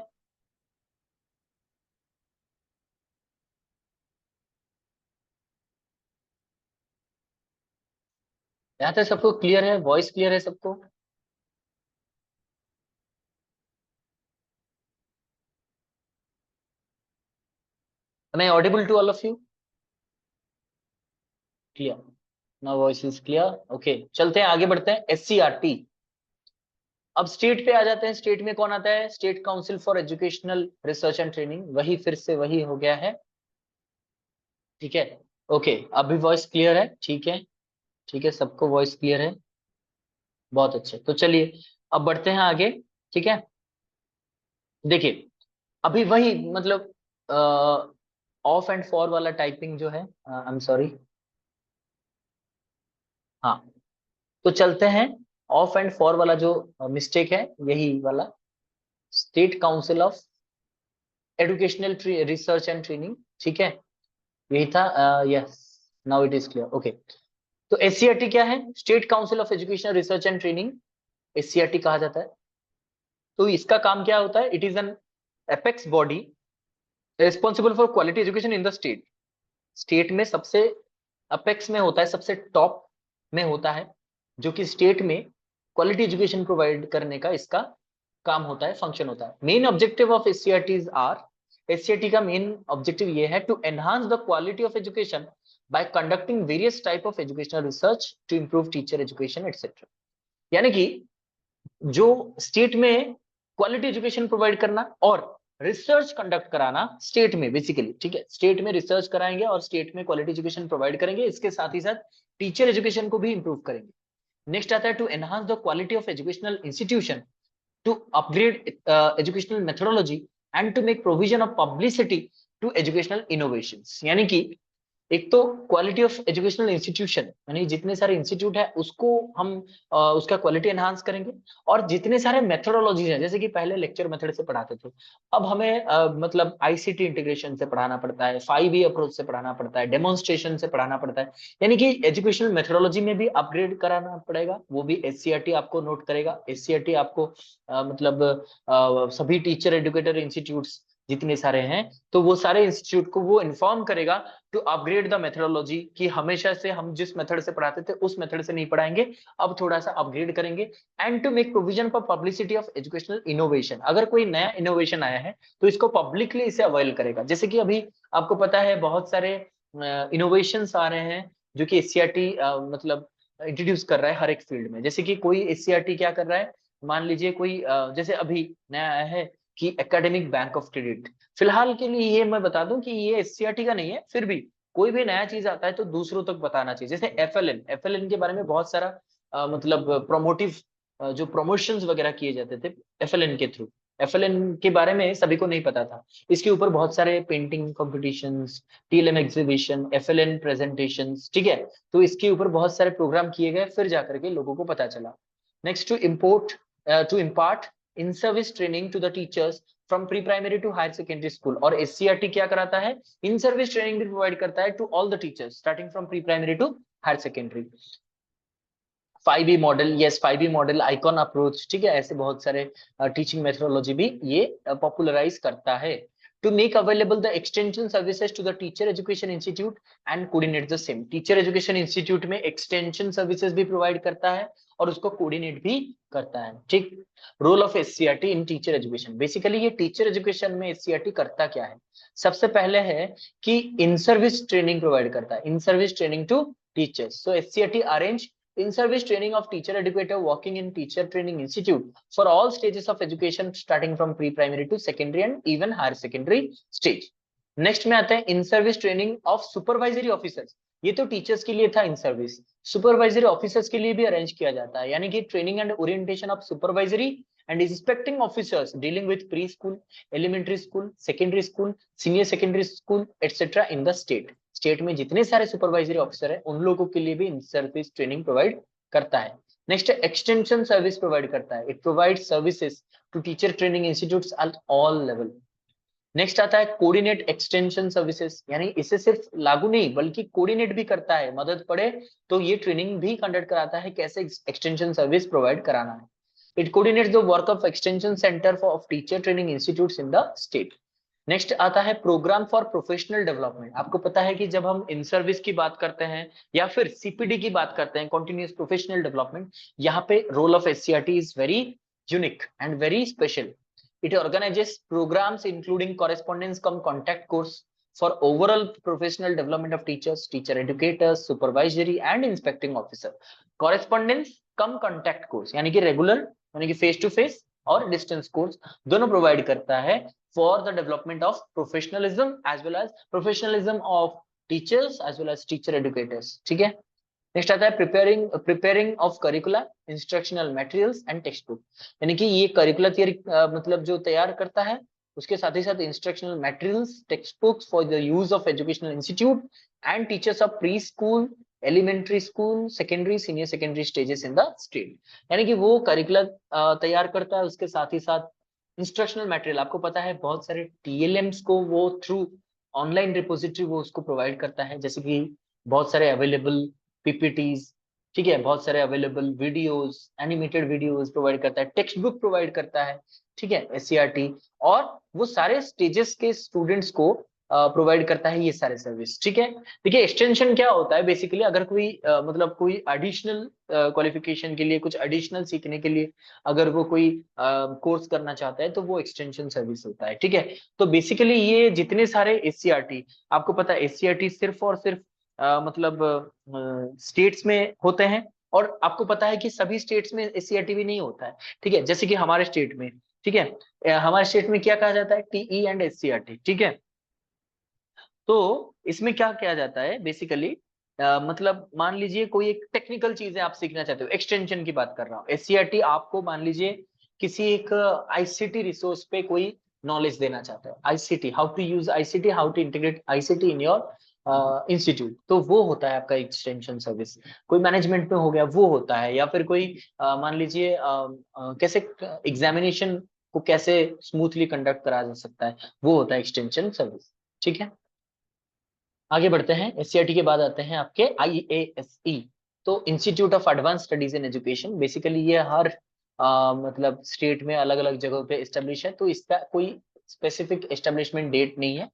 यहाँ तक सबको क्लियर है? वॉइस क्लियर है सबको? Am I audible to all of you? Clear? Now voice is clear. Okay, चलते हैं आगे बढ़ते हैं एससीईआरटी। अब स्टेट पे आ जाते हैं। स्टेट में कौन आता है? State council for educational research and training. वही फिर से वही हो गया है। ठीक है, ओके, अभी वॉइस क्लियर है? ठीक है, ठीक है, सबको वॉइस क्लियर है, बहुत अच्छे। तो चलिए अब बढ़ते हैं आगे। ठीक है, देखिए अभी वही मतलब ऑफ एंड फॉर वाला टाइपिंग जो है, आई एम सॉरी, हाँ, तो चलते हैं ऑफ एंड फॉर वाला जो मिस्टेक है यही वाला, state council of educational research and training. ठीक है, यही था। Yes, now it is clear. Okay, तो एससीईआरटी क्या है? State council of educational research and training, SCERT कहा जाता है। तो इसका काम क्या होता है? It is an apex body responsible for quality education in the state. State में सबसे अपेक्स में होता है, सबसे टॉप में होता है, जो कि स्टेट में क्वालिटी एजुकेशन प्रोवाइड करने का इसका काम होता है, फंक्शन होता है। Main objective of SCERTs are, SCERT का मेन ऑब्जेक्टिव ये है to enhance the quality of education by conducting various type of educational research to improve teacher education etcetera. यानी कि जो स्टेट में क्वालिटी एजुकेशन प्रोवाइड करना और रिसर्च कंडक्ट कराना स्टेट में बेसिकली, ठीक है, स्टेट में रिसर्च कराएंगे और स्टेट में क्वालिटी एजुकेशन प्रोवाइड करेंगे, इसके साथ ही साथ टीचर एजुकेशन को भी इंप्रूव करेंगे। नेक्स्ट आता है to enhance the quality of educational institution, to upgrade educational methodology and to make provision of publicity to educational innovations। यानी कि एक तो क्वालिटी ऑफ एजुकेशनल इंस्टीट्यूशन, यानी जितने सारे इंस्टीट्यूट है उसको हम उसका क्वालिटी एनहांस करेंगे, और जितने सारे मेथोडोलॉजीज हैं, जैसे कि पहले लेक्चर मेथड से पढ़ाते थे, अब हमें मतलब आईसीटी इंटीग्रेशन से पढ़ाना पड़ता है, 5E अप्रोच से पढ़ाना पड़ता है, डेमोन्स्ट्रेशन से पढ़ाना पड़ता है, यानी कि एजुकेशनल मेथोडोलॉजी में भी अपग्रेड कराना पड़ेगा। वो भी एससीईआरटी आपको नोट करेगा। एससीईआरटी आपको मतलब सभी टीचर एजुकेटर इंस्टीट्यूट्स जितने सारे हैं, तो वो सारे इंस्टीट्यूट को वो इन्फॉर्म करेगा टू अपग्रेड द मेथोडोलॉजी, कि हमेशा से हम जिस मेथड से पढ़ाते थे उस मेथड से नहीं पढ़ाएंगे, अब थोड़ा सा अपग्रेड करेंगे। And to make provision for publicity of educational innovation, अगर कोई नया इनोवेशन आया है तो इसको पब्लिकली इसे अवेल करेगा। जैसे कि अभी आपको पता है बहुत सारे इनोवेशंस आ रहे हैं जो कि एससीईआरटी मतलब इंट्रोड्यूस कर रहा है हर एक फील्ड में। जैसे कि कोई एससीईआरटी क्या कर रहा है, मान लीजिए कोई जैसे अभी नया आया है कि एकेडमिक बैंक ऑफ क्रेडिट। फिलहाल के लिए ये मैं बता दूं कि ये एससीईआरटी का नहीं है, फिर भी कोई भी नया चीज आता है तो दूसरों तक बताना चाहिए। जैसे एफएलएन, एफएलएन के बारे में बहुत सारा मतलब प्रोमोटिव जो प्रमोशंस वगैरह किए जाते थे एफएलएन के थ्रू, एफएलएन के बारे में सभी को नहीं पता था। इसके ऊपर बहुत सारे painting competitions, TLM exhibition, FLN presentations, ठीक है, तो इसके ऊपर बहुत सारे प्रोग्राम किए गए, फिर जाकर के लोगों को पता चला। Next to impart in service training to the teachers from pre primary to higher secondary school. और एससीईआरटी क्या कराता है, इन सर्विस ट्रेनिंग भी प्रोवाइड करता है to all the teachers starting from pre primary to higher secondary. 5E model, yes 5E model, icon approach, ठीक है, ऐसे बहुत सारे टीचिंग मेथोडोलॉजी भी ये पॉपुलराइज करता है। To make available the extension services to the teacher education institute and coordinate the same. Teacher education institute में एक्सटेंशन सर्विसेज भी प्रोवाइड करता है और उसको कोऑर्डिनेट भी करता है, ठीक। Role of SCERT in teacher education, basically ये टीचर एजुकेशन में एससीईआरटी करता क्या है। सबसे पहले है कि इन सर्विस ट्रेनिंग प्रोवाइड करता है, in service training to teachers. So SCERT arrange in-service training of teacher educator working in teacher training institute for all stages of education starting from pre-primary to secondary and even higher secondary stage। Next में आता है in service training of supervisory officers. ये तो teachers के लिए था in service, supervisory officers के लिए भी अरेंज किया जाता है, यानी कि training and orientation of supervisory and inspecting officers dealing with pre school, elementary school, secondary school, senior secondary school etcetera in the state. State में जितने सारे सुपरवाइजरी ऑफिसर है उन लोगों के लिए भी इन सर्विस ट्रेनिंग प्रोवाइड करता है। नेक्स्ट एक्सटेंशन सर्विस प्रोवाइड करता है, it provide services to teacher training institutes at all level. Next आता है कोऑर्डिनेट एक्सटेंशन सर्विसेज, यानी इसे सिर्फ लागू नहीं बल्कि कोऑर्डिनेट भी करता है, मदद पड़े तो ये ट्रेनिंग भी कंडक्ट कराता है कैसे एक्सटेंशन सर्विस प्रोवाइड कराना है। It coordinates the work of extension centre for of teacher training institutes in the state. Next आता है प्रोग्राम फॉर प्रोफेशनल डेवलपमेंट। आपको पता है कि जब हम इन सर्विस की बात करते हैं या फिर सीपीडी की बात करते हैं, कंटिन्यूअस प्रोफेशनल डेवलपमेंट, यहाँ पे role of SCERT is very unique and very special. It organizes programs including correspondence cum contact course for overall professional development of teachers, teacher educators, supervisory and inspecting officer। Correspondence cum contact course यानी कि regular यानी कि face to face और distance course दोनों provide करता है for the development of professionalism of teachers as well as teacher educators, ठीक है। नेक्स्ट आता है preparing of करिकुला, instructional materials and text book, यानी कि ये करिकुला थियरी मतलब जो तैयार करता है, उसके साथ ही साथ instructional materials, text books for the use of educational institute and teachers of pre school, elementary school, secondary, senior secondary stages in the state. यानी कि वो करिकुला तैयार करता है, उसके साथ ही साथ इंस्ट्रक्शनल मटेरियल, आपको पता है बहुत सारे टीएलएम्स को वो थ्रू ऑनलाइन रिपोजिटरी वो उसको प्रोवाइड करता है, जैसे कि बहुत सारे अवेलेबल पीपीटीज, ठीक है, बहुत सारे available videos, animated videos provide करता है, टेक्स्ट बुक प्रोवाइड करता है, ठीक है, एससीईआरटी। और वो सारे स्टेजेस के स्टूडेंट्स को प्रोवाइड करता है ये सारे सर्विस। ठीक है, देखिए एक्सटेंशन क्या होता है बेसिकली, अगर कोई मतलब कोई एडिशनल क्वालिफिकेशन के लिए, कुछ एडिशनल सीखने के लिए अगर वो कोई कोर्स करना चाहता है तो वो एक्सटेंशन सर्विस होता है। ठीक है, तो बेसिकली ये जितने सारे एससीईआरटी, आपको पता है एससीईआरटी सिर्फ और सिर्फ मतलब स्टेट्स में होते हैं, और आपको पता है कि सभी स्टेट्स में एससीईआरटी भी नहीं होता है। ठीक है, जैसे कि हमारे स्टेट में, ठीक है, हमारे स्टेट में क्या कहा जाता है, टीई एंड एससीईआरटी। ठीक है, तो इसमें क्या किया जाता है बेसिकली, मतलब मान लीजिए कोई एक टेक्निकल चीज है आप सीखना चाहते हो, एक्सटेंशन की बात कर रहा हूँ, एससीईआरटी आपको मान लीजिए किसी एक आईसीटी रिसोर्स पे कोई नॉलेज देना चाहता है, ICT, how to use ICT, how to integrate ICT in your institute, तो वो होता है आपका एक्सटेंशन सर्विस। कोई मैनेजमेंट में हो गया वो होता है, या फिर कोई मान लीजिए कैसे एग्जामिनेशन को कैसे स्मूथली कंडक्ट करा जा सकता है, वो होता है एक्सटेंशन सर्विस। ठीक है, आगे बढ़ते हैं, एससीईआरटी के बाद आते हैं आपके आईएएसई, तो institute of advance studies in education. Basically ये हर मतलब स्टेट में अलग अलग जगहों पे एस्टेब्लिश है, तो इसका कोई स्पेसिफिक एस्टेब्लिशमेंट डेट नहीं है।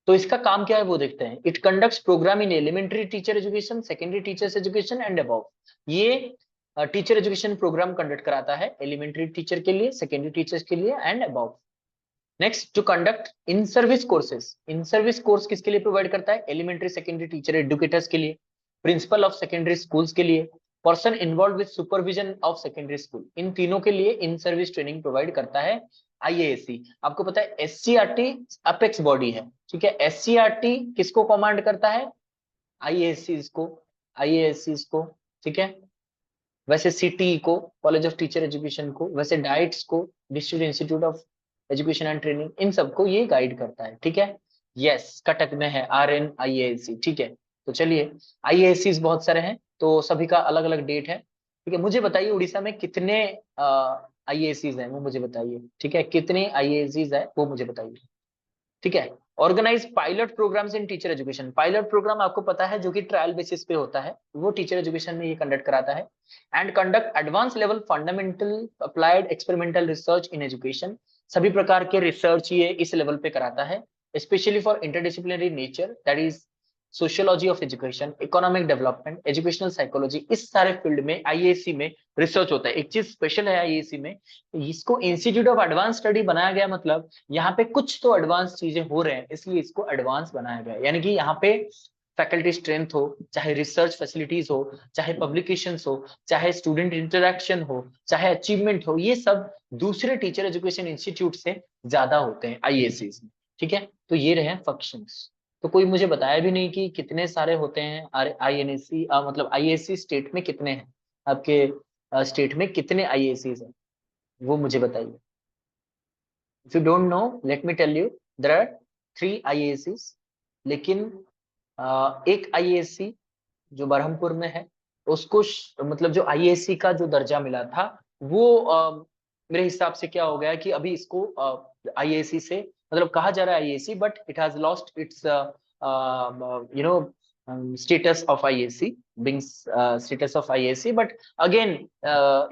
तो इसका काम क्या है वो देखते हैं। It conducts programme in elementary teacher education, secondary teachers education and above. ये टीचर एजुकेशन प्रोग्राम कंडक्ट कराता है एलिमेंट्री टीचर के लिए, सेकेंडरी टीचर्स के लिए and above. Next, to conduct in service courses, in service course किसके लिए provide करता है, एलिमेंट्री सेकेंडरी टीचर एडुकेटर्स के लिए, प्रिंसिपल ऑफ सेकेंडरी स्कूल्स के लिए, person involve with supervision of secondary school, इन तीनों के लिए इन सर्विस ट्रेनिंग प्रोवाइड करता है आईएएससी। आपको पता है एससीईआरटी अपेक्स बॉडी है। ठीक है, एससीईआरटी किसको कमांड करता है, आईएएससी को, आईएएससी को। ठीक है, वैसे सीटीई को, कॉलेज ऑफ टीचर एजुकेशन को, वैसे डाइट्स को, district institute of education and training, इन सबको ये गाइड करता है। ठीक है, यस कटक में है RNIAC। ठीक है, तो चलिए आईएएससी बहुत सारे हैं, तो सभी का अलग अलग डेट है। ठीक है, मुझे बताइए उड़ीसा में कितने आईएएससी हैं वो मुझे बताइए। ठीक है, कितने आईएएससी है वो मुझे बताइए। ठीक है, ऑर्गेनाइज पायलट प्रोग्राम्स इन टीचर एजुकेशन, पायलट प्रोग्राम आपको पता है जो कि ट्रायल बेसिस पे होता है, वो टीचर एजुकेशन में ये कंडक्ट कराता है। And conduct advance level fundamental applied experimental research in education, सभी प्रकार के रिसर्च ये इस लेवल पे कराता है, specially for interdisciplinary nature, that is sociology of education, economic development, educational psychology, इस सारे फील्ड में आईएएससी में रिसर्च होता है। एक चीज स्पेशल है आईएएससी में, इसको इंस्टीट्यूट ऑफ एडवांस स्टडी बनाया गया, मतलब यहाँ पे कुछ तो एडवांस चीजें हो रहे हैं इसलिए इसको एडवांस बनाया गया है। यानी कि यहाँ पे फैकल्टी स्ट्रेंथ हो, चाहे रिसर्च फैसिलिटीज हो, चाहे पब्लिकेशंस हो, चाहे स्टूडेंट इंटरेक्शन हो, चाहे अचीवमेंट हो, ये सब दूसरे टीचर एजुकेशन इंस्टीट्यूट से ज्यादा होते हैं आईएएससी में। ठीक है, तो ये रहे फंक्शंस। तो कोई मुझे बताया भी नहीं कि कितने सारे होते हैं आईएनएससी, मतलब आईएएससी स्टेट में कितने हैं, आपके स्टेट में कितने आईएएससी हैं वो मुझे बताइए। If you don't know, let me tell you, there are 3 IASCs, लेकिन एक आईएएससी जो बरहमपुर में है, उसको मतलब जो आईएएससी का जो दर्जा मिला था वो मेरे हिसाब से क्या हो गया कि अभी इसको आईएएससी से मतलब कहा जा रहा है IASE, but it has lost its you know status of IASE, being status of IASE, but again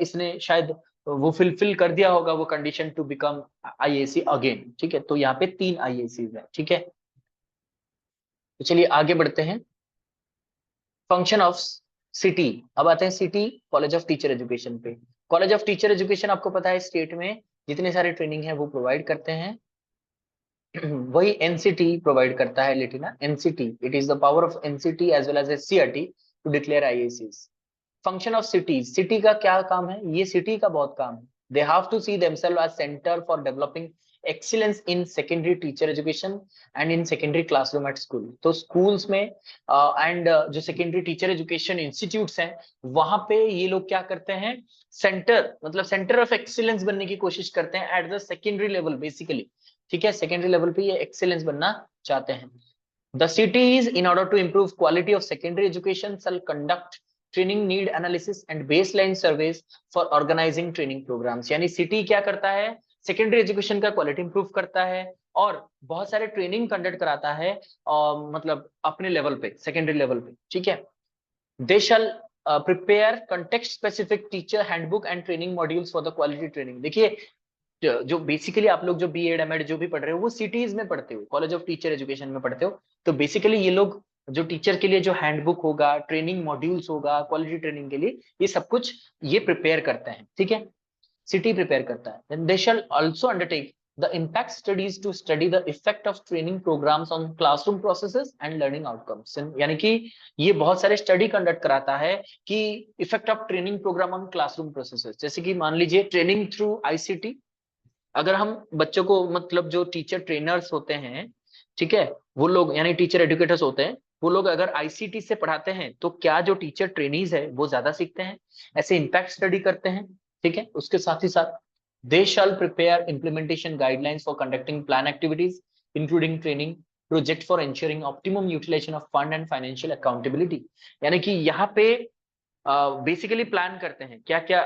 इसने शायद वो फिल कर दिया होगा वो condition to become IASE again. ठीक है, तो यहाँ पे 3 आईएएससी है। ठीक है, तो चलिए आगे बढ़ते हैं। फंक्शन ऑफ सिटी, अब आते हैं city college of teacher education पे। कॉलेज ऑफ टीचर एजुकेशन आपको पता है स्टेट में जितने सारे ट्रेनिंग है वो प्रोवाइड करते हैं वही एनसीटी प्रोवाइड करता है, लेटिना NCT, it is the power of NCT as well as SCERT to declare IASEs. Function of CTEs, CTE का क्या काम है, ये सिटी का बहुत काम है। They have to see themselves as centre for developing excellence in secondary teacher education and in secondary classroom at school. तो स्कूल्स में एंड जो सेकेंडरी टीचर एजुकेशन इंस्टीट्यूट्स हैं वहां पे ये लोग क्या करते हैं, सेंटर मतलब सेंटर ऑफ एक्सीलेंस बनने की कोशिश करते हैं at the secondary level basically. ठीक है, सेकेंडरी लेवल पे ये एक्सीलेंस बनना चाहते हैं। The cities, in order to improve quality of secondary education, shall conduct training need analysis and baseline surveys for organizing training programs। यानी सिटी क्या करता है, सेकेंडरी एजुकेशन का क्वालिटी इंप्रूव करता है और बहुत सारे ट्रेनिंग कंडक्ट कराता है मतलब अपने लेवल पे, सेकेंडरी लेवल पे। ठीक है, they shall prepare context specific teacher handbook and training modules for the quality training. देखिए जो बेसिकली आप लोग जो बीएड एमएड जो भी पढ़ रहे हो वो सिटीज में पढ़ते हो, कॉलेज ऑफ टीचर एजुकेशन में पढ़ते हो। तो बेसिकली ये लोग जो टीचर के लिए जो हैंडबुक होगा, ट्रेनिंग मॉड्यूल्स होगा क्वालिटी ट्रेनिंग के लिए, ये सब कुछ ये प्रिपेयर करते हैं, ठीक है, सिटी प्रिपेयर करता है। Then they shall also undertake the impact studies to study the effect of training programmes on classroom processes and learning outcomes. यानी कि ये बहुत सारे स्टडी कंडक्ट कराता है कि effect of training programme on classroom processes, जैसे कि मान लीजिए ट्रेनिंग थ्रू आईसीटी। अगर हम बच्चों को मतलब जो टीचर ट्रेनर्स होते हैं, ठीक है, वो लोग यानी टीचर एजुकेटर्स होते हैं, वो लोग अगर आईसीटी से पढ़ाते हैं तो क्या जो टीचर ट्रेनीज है वो ज्यादा सीखते हैं, ऐसे इम्पैक्ट स्टडी करते हैं, ठीक है। उसके साथ ही साथ they shall prepare implementation guidelines for conducting plan activities including training project for ensuring optimum utilisation of fund and financial accountability. यानी कि यहाँ पे बेसिकली प्लान करते हैं क्या क्या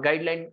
गाइडलाइन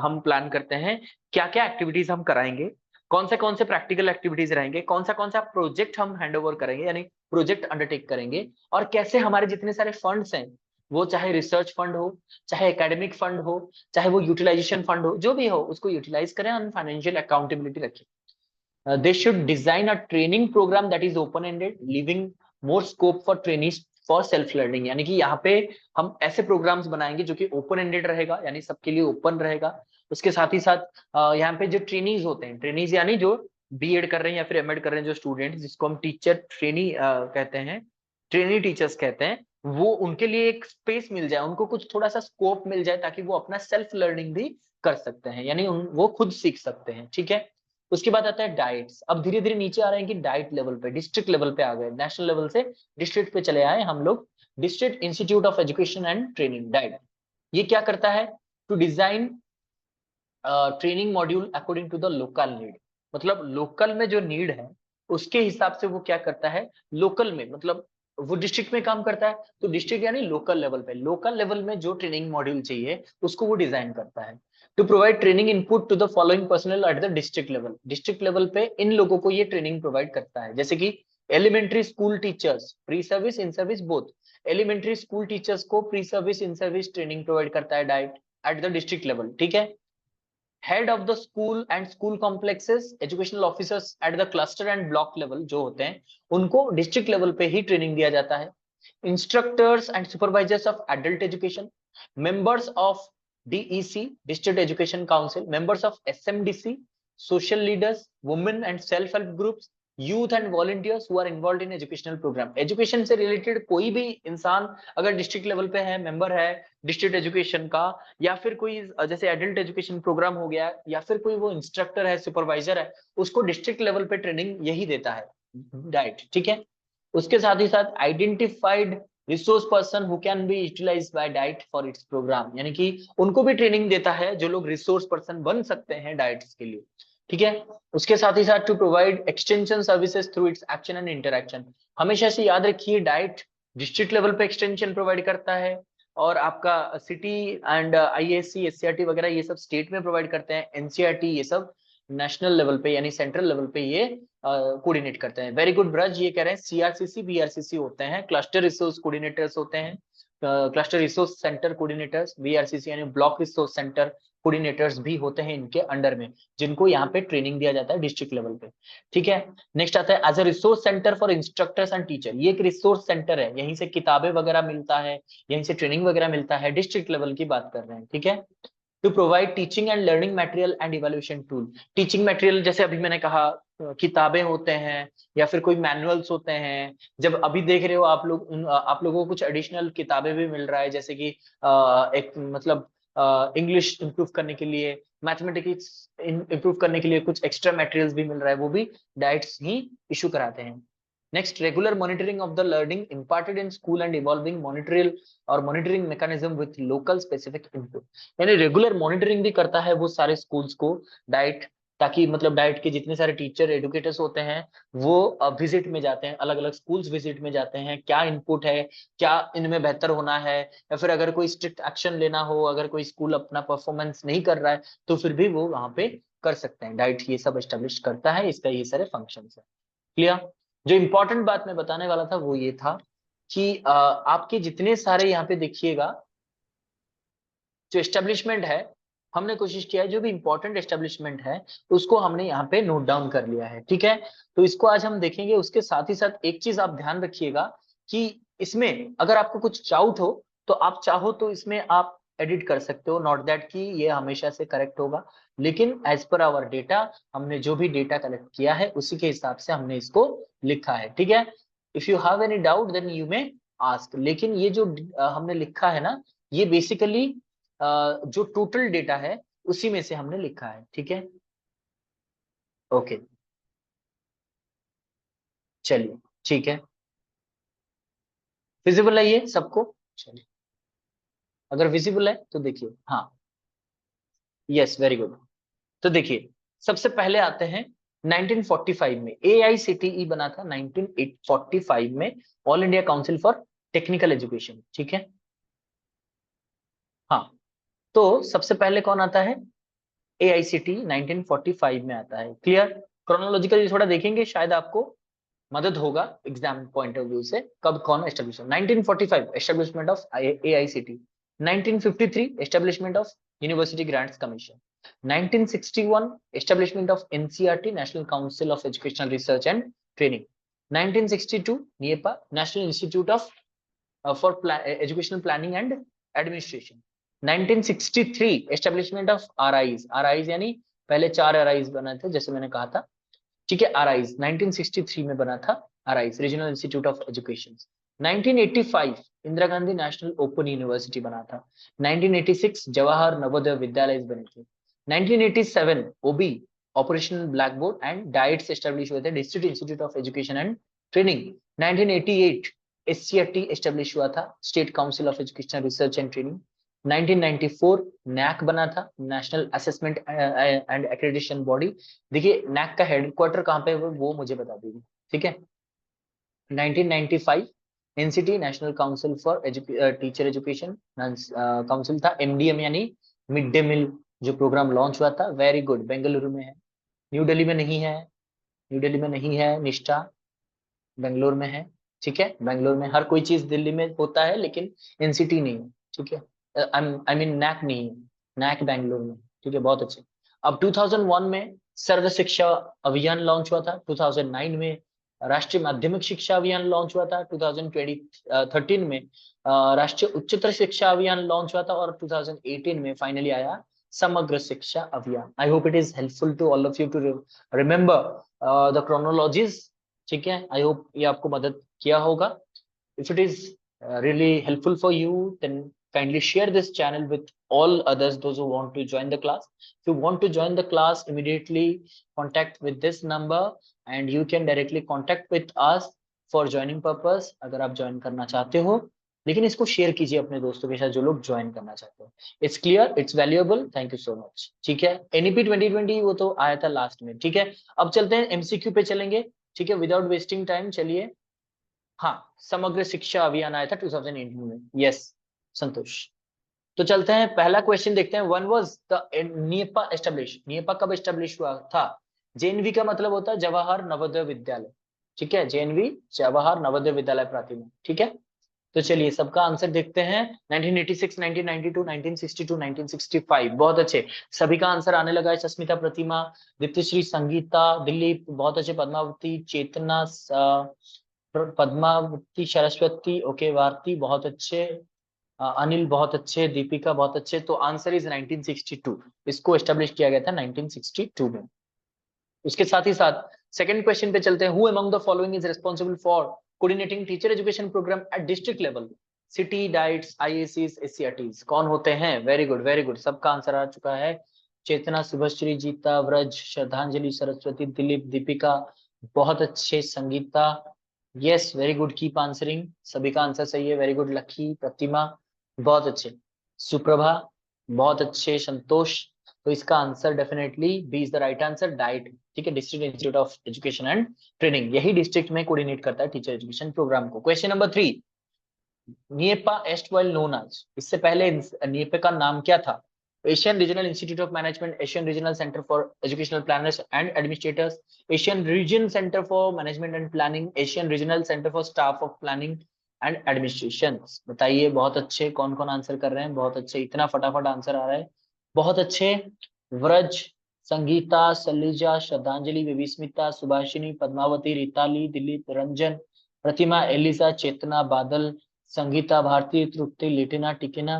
हम प्लान करते हैं, क्या क्या एक्टिविटीज हम कराएंगे, कौन से प्रैक्टिकल एक्टिविटीज रहेंगे, कौन सा प्रोजेक्ट हम हैंडओवर करेंगे यानी प्रोजेक्ट अंडरटेक करेंगे, और कैसे हमारे जितने सारे फंड्स हैं, वो चाहे रिसर्च फंड हो, चाहे एकेडमिक फंड हो, चाहे वो यूटिलाइजेशन फंड हो, जो भी हो उसको यूटिलाइज करें और फाइनेंशियल अकाउंटेबिलिटी रखें। They should design a training programme that is open ended leaving more scope for trainees for self learning. यानी कि यहाँ पे हम ऐसे प्रोग्राम्स बनाएंगे जो कि ओपन एंडेड रहेगा, यानी सबके लिए ओपन रहेगा। उसके साथ ही साथ यहाँ पे जो ट्रेनीज होते हैं, ट्रेनीज यानी जो बीएड कर रहे हैं या फिर एमएड कर रहे हैं जो स्टूडेंट, जिसको हम टीचर ट्रेनी कहते हैं, ट्रेनी टीचर्स कहते हैं, वो उनके लिए एक स्पेस मिल जाए, उनको कुछ थोड़ा सा स्कोप मिल जाए ताकि वो अपना सेल्फ लर्निंग भी कर सकते हैं, यानी वो खुद सीख सकते हैं, ठीक है। उसके बाद आता है डाइट्स। अब धीरे धीरे नीचे आ रहे हैं कि डाइट लेवल पे, डिस्ट्रिक्ट लेवल पे आ गए, नेशनल लेवल से डिस्ट्रिक्ट पे चले आए हम लोग। District institute of education and training DIET, ये क्या करता है, to design training module according to the local need. मतलब लोकल में जो नीड है उसके हिसाब से वो क्या करता है, लोकल में मतलब वो डिस्ट्रिक्ट में काम करता है, तो डिस्ट्रिक्ट यानी लोकल लेवल पे, लोकल लेवल में जो ट्रेनिंग मॉड्यूल चाहिए उसको वो डिजाइन करता है। To provide training input to the following personnel at the district level, district level पे इन लोगों को ये ट्रेनिंग प्रोवाइड करता है, जैसे कि elementary school teachers pre service in service both, elementary school teachers को pre service in service training provide करता है DIET at the district level, ठीक है। Head of the school and school complexes educational officers at the cluster and block level जो होते हैं उनको district level पे ही ट्रेनिंग दिया जाता है। Instructors and supervisors of adult education, members of DEC district education council, members of SMDC, social leaders, women and self help groups, youth and volunteers who are involve in educational programme. Education से related कोई भी इंसान अगर district level पे है, member है district education का, या फिर कोई जैसे एडल्ट एजुकेशन प्रोग्राम हो गया, या फिर कोई वो इंस्ट्रक्टर है, सुपरवाइजर है, उसको डिस्ट्रिक्ट लेवल पे ट्रेनिंग यही देता है डाइट, ठीक है। उसके साथ ही साथ identified resource person who can be utilised by DIET for its programme, यानी कि उनको भी ट्रेनिंग देता है जो लोग रिसोर्स पर्सन बन सकते हैं डाइट्स के लिए, ठीक है। उसके साथ ही साथ to provide extension services through its action and interaction. हमेशा से याद रखिए डाइट डिस्ट्रिक्ट लेवल पे एक्सटेंशन प्रोवाइड करता है, और आपका सिटी एंड आईएससी एससीईआरटी वगैरह ये सब स्टेट में प्रोवाइड करते हैं, एनसीईआरटी ये सब नेशनल लेवल पे यानी सेंट्रल लेवल पे ये कोऑर्डिनेट करते हैं। वेरी गुड ब्रज, ये कह रहे हैं सीआरसीसी बीआरसीसी होते हैं, क्लस्टर रिसोर्स कोऑर्डिनेटर्स होते हैं, cluster resource centre coordinators, BRCC यानी ब्लॉक रिसोर्स सेंटर कोऑर्डिनेटर्स भी होते हैं इनके अंडर में, जिनको यहाँ पे ट्रेनिंग दिया जाता है डिस्ट्रिक्ट लेवल पे, ठीक है। नेक्स्ट आता है as a resource centre for instructors and teacher, ये एक रिसोर्स सेंटर है, यहीं से किताबें वगैरह मिलता है, यहीं से ट्रेनिंग वगैरह मिलता है, डिस्ट्रिक्ट लेवल की बात कर रहे हैं, ठीक है। To provide teaching and learning material and evaluation tool, teaching material जैसे अभी मैंने कहा किताबें होते हैं या फिर कोई मैनुअल्स होते हैं, जब अभी देख रहे हो आप लोग, आप लोगों को कुछ एडिशनल किताबें भी मिल रहा है, जैसे कि एक मतलब इंग्लिश इंप्रूव करने के लिए, मैथमेटिक्स इंप्रूव करने के लिए कुछ एक्स्ट्रा मटेरियल्स भी मिल रहा है, वो भी डाइट्स ही इशू कराते हैं। Next, regular monitoring of the learning imparted in school and evolving monitorial और monitoring mechanism with local specific input, यानी रेगुलर मॉनिटरिंग भी करता है वो सारे स्कूल्स को डाइट, ताकि मतलब डाइट के जितने सारे टीचर एडुकेटर्स होते हैं वो विजिट में जाते हैं, अलग अलग स्कूल्स विजिट में जाते हैं, क्या इनपुट है, क्या इनमें बेहतर होना है, या फिर अगर कोई स्ट्रिक्ट एक्शन लेना हो, अगर कोई स्कूल अपना परफॉर्मेंस नहीं कर रहा है तो फिर भी वो वहां पे कर सकते हैं। डाइट ये सब एस्टेब्लिश करता है, इसका ये सारे फंक्शन है। क्लियर? जो इंपॉर्टेंट बात मैं बताने वाला था वो ये था कि आपके जितने सारे यहाँ पे देखिएगा जो एस्टेब्लिशमेंट है हमने कोशिश किया है जो भी इंपॉर्टेंट एस्टेब्लिशमेंट है उसको हमने यहाँ पे नोट डाउन कर लिया है, ठीक है। तो इसको आज हम देखेंगे। उसके साथ ही साथ एक चीज आप ध्यान रखिएगा कि इसमें अगर आपको कुछ डाउट हो तो आप चाहो तो इसमें आप एडिट कर सकते हो, नॉट दैट कि ये हमेशा से करेक्ट होगा, लेकिन एज पर आवर डेटा हमने जो भी डेटा कलेक्ट किया है उसी के हिसाब से हमने इसको लिखा है, ठीक है। If you have any doubt then you may ask. लेकिन ये जो हमने लिखा है ना, ये बेसिकली जो टोटल डेटा है उसी में से हमने लिखा है, ठीक है। ओके, चलिए, ठीक है। विजिबल है ये सबको? चलिए, अगर विजिबल है तो देखिए, हाँ, यस, वेरी गुड। तो देखिए, सबसे पहले आते हैं 1945 में AICTE बना था 1945 में, all India council for technical education, ठीक है। हाँ, तो सबसे पहले कौन आता है? AICTE 1945 में आता है। क्लियर? क्रोनोलॉजिकली थोड़ा देखेंगे, शायद आपको मदद होगा एग्जाम पॉइंट ऑफ व्यू से, कब कौन establish. 1945 establishment of AICTE, 1953 establishment of university grants commission, 1961 establishment of NCERT national council of educational research and training, 1962 NIEPA national institute of for educational planning and administration, 1963 establishment of RIs यानी पहले 4 RIs बने थे जैसे मैंने कहा था, ठीक है। RIs 1963 में बना था, RIs regional institute of education. 1985 Indira Gandhi national open university बना था। 1986 जवाहर नवोदय विद्यालय बने थे। 1987 OB operational black board and diets establish हुए थे, district institute of education and training. 1988 SCRT establish हुआ था, state council of education research and training. 1994 NAC बना था, national assessment and accreditation body. देखिए NAC का हेडक्वार्टर कहाँ पे है वो मुझे बता दीजिए, ठीक है। 1995 NCT national council for teacher education council था, MDM यानी मिड डे मील जो प्रोग्राम लॉन्च हुआ था, वेरी गुड, बेंगलुरु में है, न्यू दिल्ली में नहीं है। न्यू दिल्ली में नहीं है निष्ठा, बेंगलोर में है, ठीक है। बेंगलोर में हर कोई चीज दिल्ली में होता है लेकिन NCT नहीं है, ठीक है। आई मीन NAC नहीं है, NAC बेंगलोर में, ठीक है, बहुत अच्छे। अब 2001 में सर्व शिक्षा अभियान लॉन्च हुआ था, 2009 में राष्ट्रीय माध्यमिक शिक्षा अभियान लॉन्च हुआ था, 2013 में राष्ट्रीय उच्चतर शिक्षा अभियान लॉन्च हुआ था, और 2018 में फाइनली आया समग्र शिक्षा अभियान। I hope it is helpful to all of you to remember the chronologies, ठीक है। आई होप ये आपको मदद किया होगा। If it is really helpful for you, then kindly share this channel with all others, those who want to join the class. If you want to join the class, immediately contact with this number and you can directly contact with us for joining purpose अगर आप join करना चाहते हो। लेकिन इसको share कीजिए अपने दोस्तों के साथ जो लोग ज्वाइन करना चाहते हो। It's clear, it's valuable, thank you so much, ठीक है। NEP 2020 वो तो आया था लास्ट में, ठीक है। अब चलते हैं MCQ पे चलेंगे, ठीक है, विदाउट वेस्टिंग टाइम। चलिए, हाँ, समग्र शिक्षा अभियान आया था 2018 में, यस, संतोष। तो चलते हैं, पहला क्वेश्चन देखते हैं। वन वाज द नियपा एस्टेब्लिश, नियपा कब एस्टेब्लिश हुआ था? JNV का मतलब होता है जवाहर नवोदय विद्यालय, ठीक है, JNV जवाहर नवोदय विद्यालय प्राथमिक, ठीक है। तो चलिए सबका आंसर देखते हैं। 1986, 1992, 1962, 1965, बहुत अच्छे, सभी का आंसर आने लगा है। सस्मिता, प्रतिमा, दीप्तिश्री, संगीता, दिलीप, बहुत अच्छे, पद्मावती, चेतना, पद्मावती, सरस्वती, ओके, भारती, बहुत अच्छे, अनिल, बहुत अच्छे, दीपिका, बहुत अच्छे। तो आंसर इज 1962, इसको एस्टेब्लिश किया गया था 1962 में। उसके साथ ही साथ सेकंड क्वेश्चन पे चलते हैं। Who among the following is responsible for coordinating teacher education programme at district level? CTE, DIETs, IACs, SCRTs, कौन होते हैं? वेरी गुड, वेरी गुड, सबका आंसर आ चुका है। चेतना, शुभश्री, जीता, व्रज, श्रद्धांजलि, सरस्वती, दिलीप, दीपिका, बहुत अच्छे, Sangeeta, yes, very good, keep answering, सभी का आंसर सही है, वेरी गुड, लकी, प्रतिमा, बहुत अच्छे, सुप्रभा, बहुत अच्छे, संतोष। तो इसका answer definitely be is the right answer, diet, ठीक है, district institute of education and training, यही डिस्ट्रिक्ट में कोऑर्डिनेट करता है टीचर एजुकेशन प्रोग्राम को। क्वेश्चन नंबर 3, निएपा एस्टवाइल नोन आज, इससे पहले निएपा का नाम क्या था? Asian regional institute of management, Asian regional centre for educational planners and administrators, Asian region centre for management and planning, Asian regional centre for staff of planning and administration. बताइए, बहुत अच्छे, कौन कौन आंसर कर रहे हैं, बहुत अच्छे, इतना फटाफट आंसर आ रहा है, बहुत अच्छे। व्रज, संगीता, सलीजा, श्रद्धांजलि, बेबीस्मिता, सुभाषिनी, पद्मावती, रिताली, दिलीप, रंजन, प्रतिमा, एलिजा, चेतना, बादल, संगीता, भारती, तृप्ति, लिटिना, टिकिना,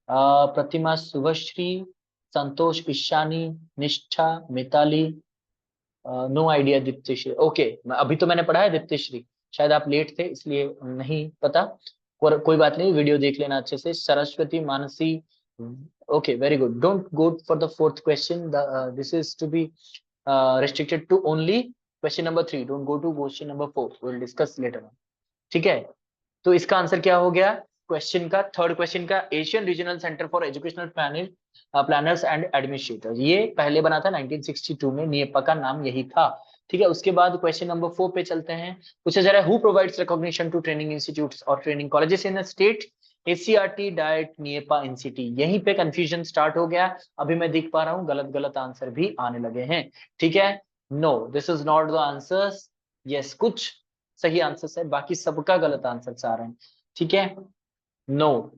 प्रतिमा, Shubhashree, Santosh, Ishani, Nishtha, Mitali, no idea, Diptishree. Okay, अभी तो मैंने पढ़ा है दीप्तिश्री, शायद आप लेट थे इसलिए नहीं पता। कोई बात नहीं, वीडियो देख लेना अच्छे से। Saraswati, Mansi. Okay, very good. Don't go for the fourth question, this is to be restricted to only question number 3. Don't go to question number 4. We'll discuss later on. ठीक है, तो इसका आंसर क्या हो गया क्वेश्चन का, थर्ड क्वेश्चन का? Asian regional centre for educational planners and administrators, ये पहले बना था 1962 में, निएपा का नाम यही था। ठीक है, उसके बाद क्वेश्चन नंबर 4 पे चलते हैं। पूछा जा रहा है, who provides recognition to training institutes और training colleges in state? SCERT, DIET, NIEPA, NCT. यहीं पे कंफ्यूजन स्टार्ट हो गया। अभी मैं देख पा रहा हूँ गलत गलत आंसर भी आने लगे हैं। ठीक है, no, this is not the answers. Yes, कुछ सही आंसर है, बाकी सबका गलत आंसर आ रहे हैं। ठीक है, नो।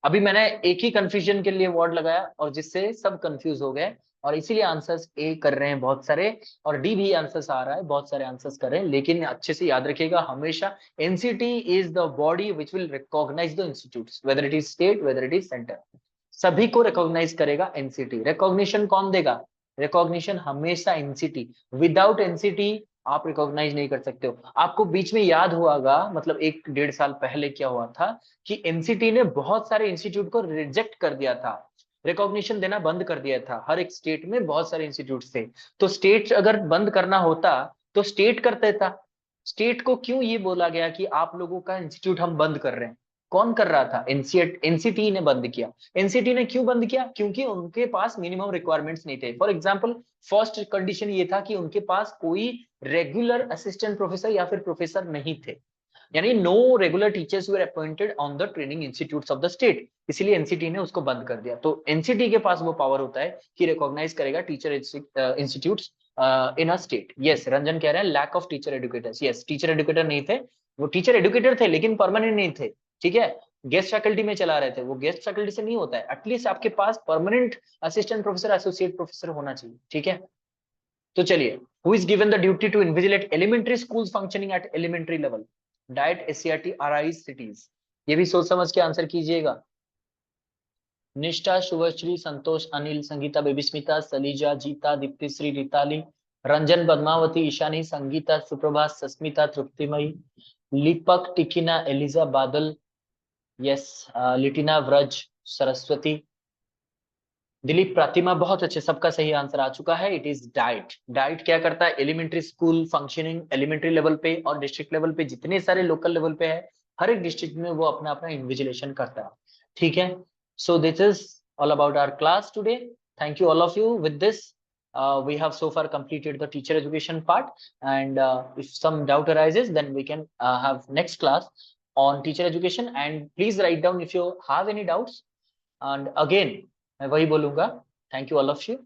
अभी मैंने एक ही कंफ्यूजन के लिए वर्ड लगाया और जिससे सब कंफ्यूज हो गए, और इसीलिए आंसर्स ए कर रहे हैं बहुत सारे, और डी भी आंसर्स आ रहा है, बहुत सारे आंसर्स कर रहे हैं। लेकिन अच्छे से याद रखिएगा, हमेशा NCT is the body which will recognise the institutes, whether it is state, whether it is centre, सभी को रिकॉग्नाइज करेगा एनसीटी। रिकॉग्निशन कौन देगा? रिकॉग्निशन हमेशा एनसीटी। विदाउट एनसीटी आप रिकॉग्नाइज नहीं कर सकते हो। आपको बीच में याद होगा, मतलब 1-1.5 साल पहले क्या हुआ था कि एनसीटी ने बहुत सारे इंस्टीट्यूट को रिजेक्ट कर दिया था, रिकॉग्निशन देना बंद कर दिया था। हर एक स्टेट में बहुत सारे इंस्टीट्यूट थे, तो स्टेट अगर बंद करना होता तो स्टेट कर देता। स्टेट को क्यों ये बोला गया कि आप लोगों का इंस्टीट्यूट हम बंद कर रहे हैं? कौन कर रहा था? एनसीटी ने बंद किया। एनसीटी ने क्यों बंद किया? क्योंकि उनके पास मिनिमम रिक्वायरमेंट्स नहीं थे। फॉर एग्जांपल, फर्स्ट कंडीशन ये था कि उनके पास कोई रेगुलर असिस्टेंट प्रोफेसर या फिर प्रोफेसर नहीं थे, यानी no regular teachers were appointed on the training institutes of the state. इसीलिए एनसीटी ने उसको बंद कर दिया। तो एनसीटी के पास वो पावर होता है कि रिकॉग्नाइज करेगा teacher institutes in a state. Yes, Ranjan कह रहे हैं lack of teacher educators. Yes, teacher educator नहीं थे, वो टीचर एडुकेटर थे लेकिन परमानेंट नहीं थे। ठीक है, गेस्ट फैकल्टी में चला रहे थे, वो गेस्ट फैकल्टी से नहीं होता है। एटलीस्ट आपके पास permanent assistant professor, associate professor होना चाहिए। ठीक है, तो चलिए, who is given the duty to invigilate elementary schools functioning at elementary level? DIET, SCERT, RI, cities. ये भी सोच समझ के आंसर कीजिएगा। निष्ठा, शुभश्री, संतोष, अनिल, संगीता, बेबीस्मिता, सलीजा, जीता, दीप्तिश्री, रिताली, रंजन, पद्मावती, ईशानी, संगीता, सुप्रभा, सस्मिता, तृप्तिमयी, लिपक, टिकिना, एलिजा, बादल, यस, लिटिना, व्रज, सरस्वती, दिलीप, प्रतिमा। बहुत अच्छे, सबका सही आंसर आ चुका है। It is diet. डाइट क्या करता है? Elementary school functioning elementary level पे और डिस्ट्रिक्ट लेवल पे, जितने सारे लोकल लेवल पे है, हर एक डिस्ट्रिक्ट में वो अपना अपना इन्विजिलेशन करता है। ठीक है, so this is all about our class today. Thank you all of you. With this we have so far completed the teacher education part, and if some doubt arises, then we can have next class on teacher education, and please write down if you have any doubts. And again मैं वही बोलूंगा, thank you all of you.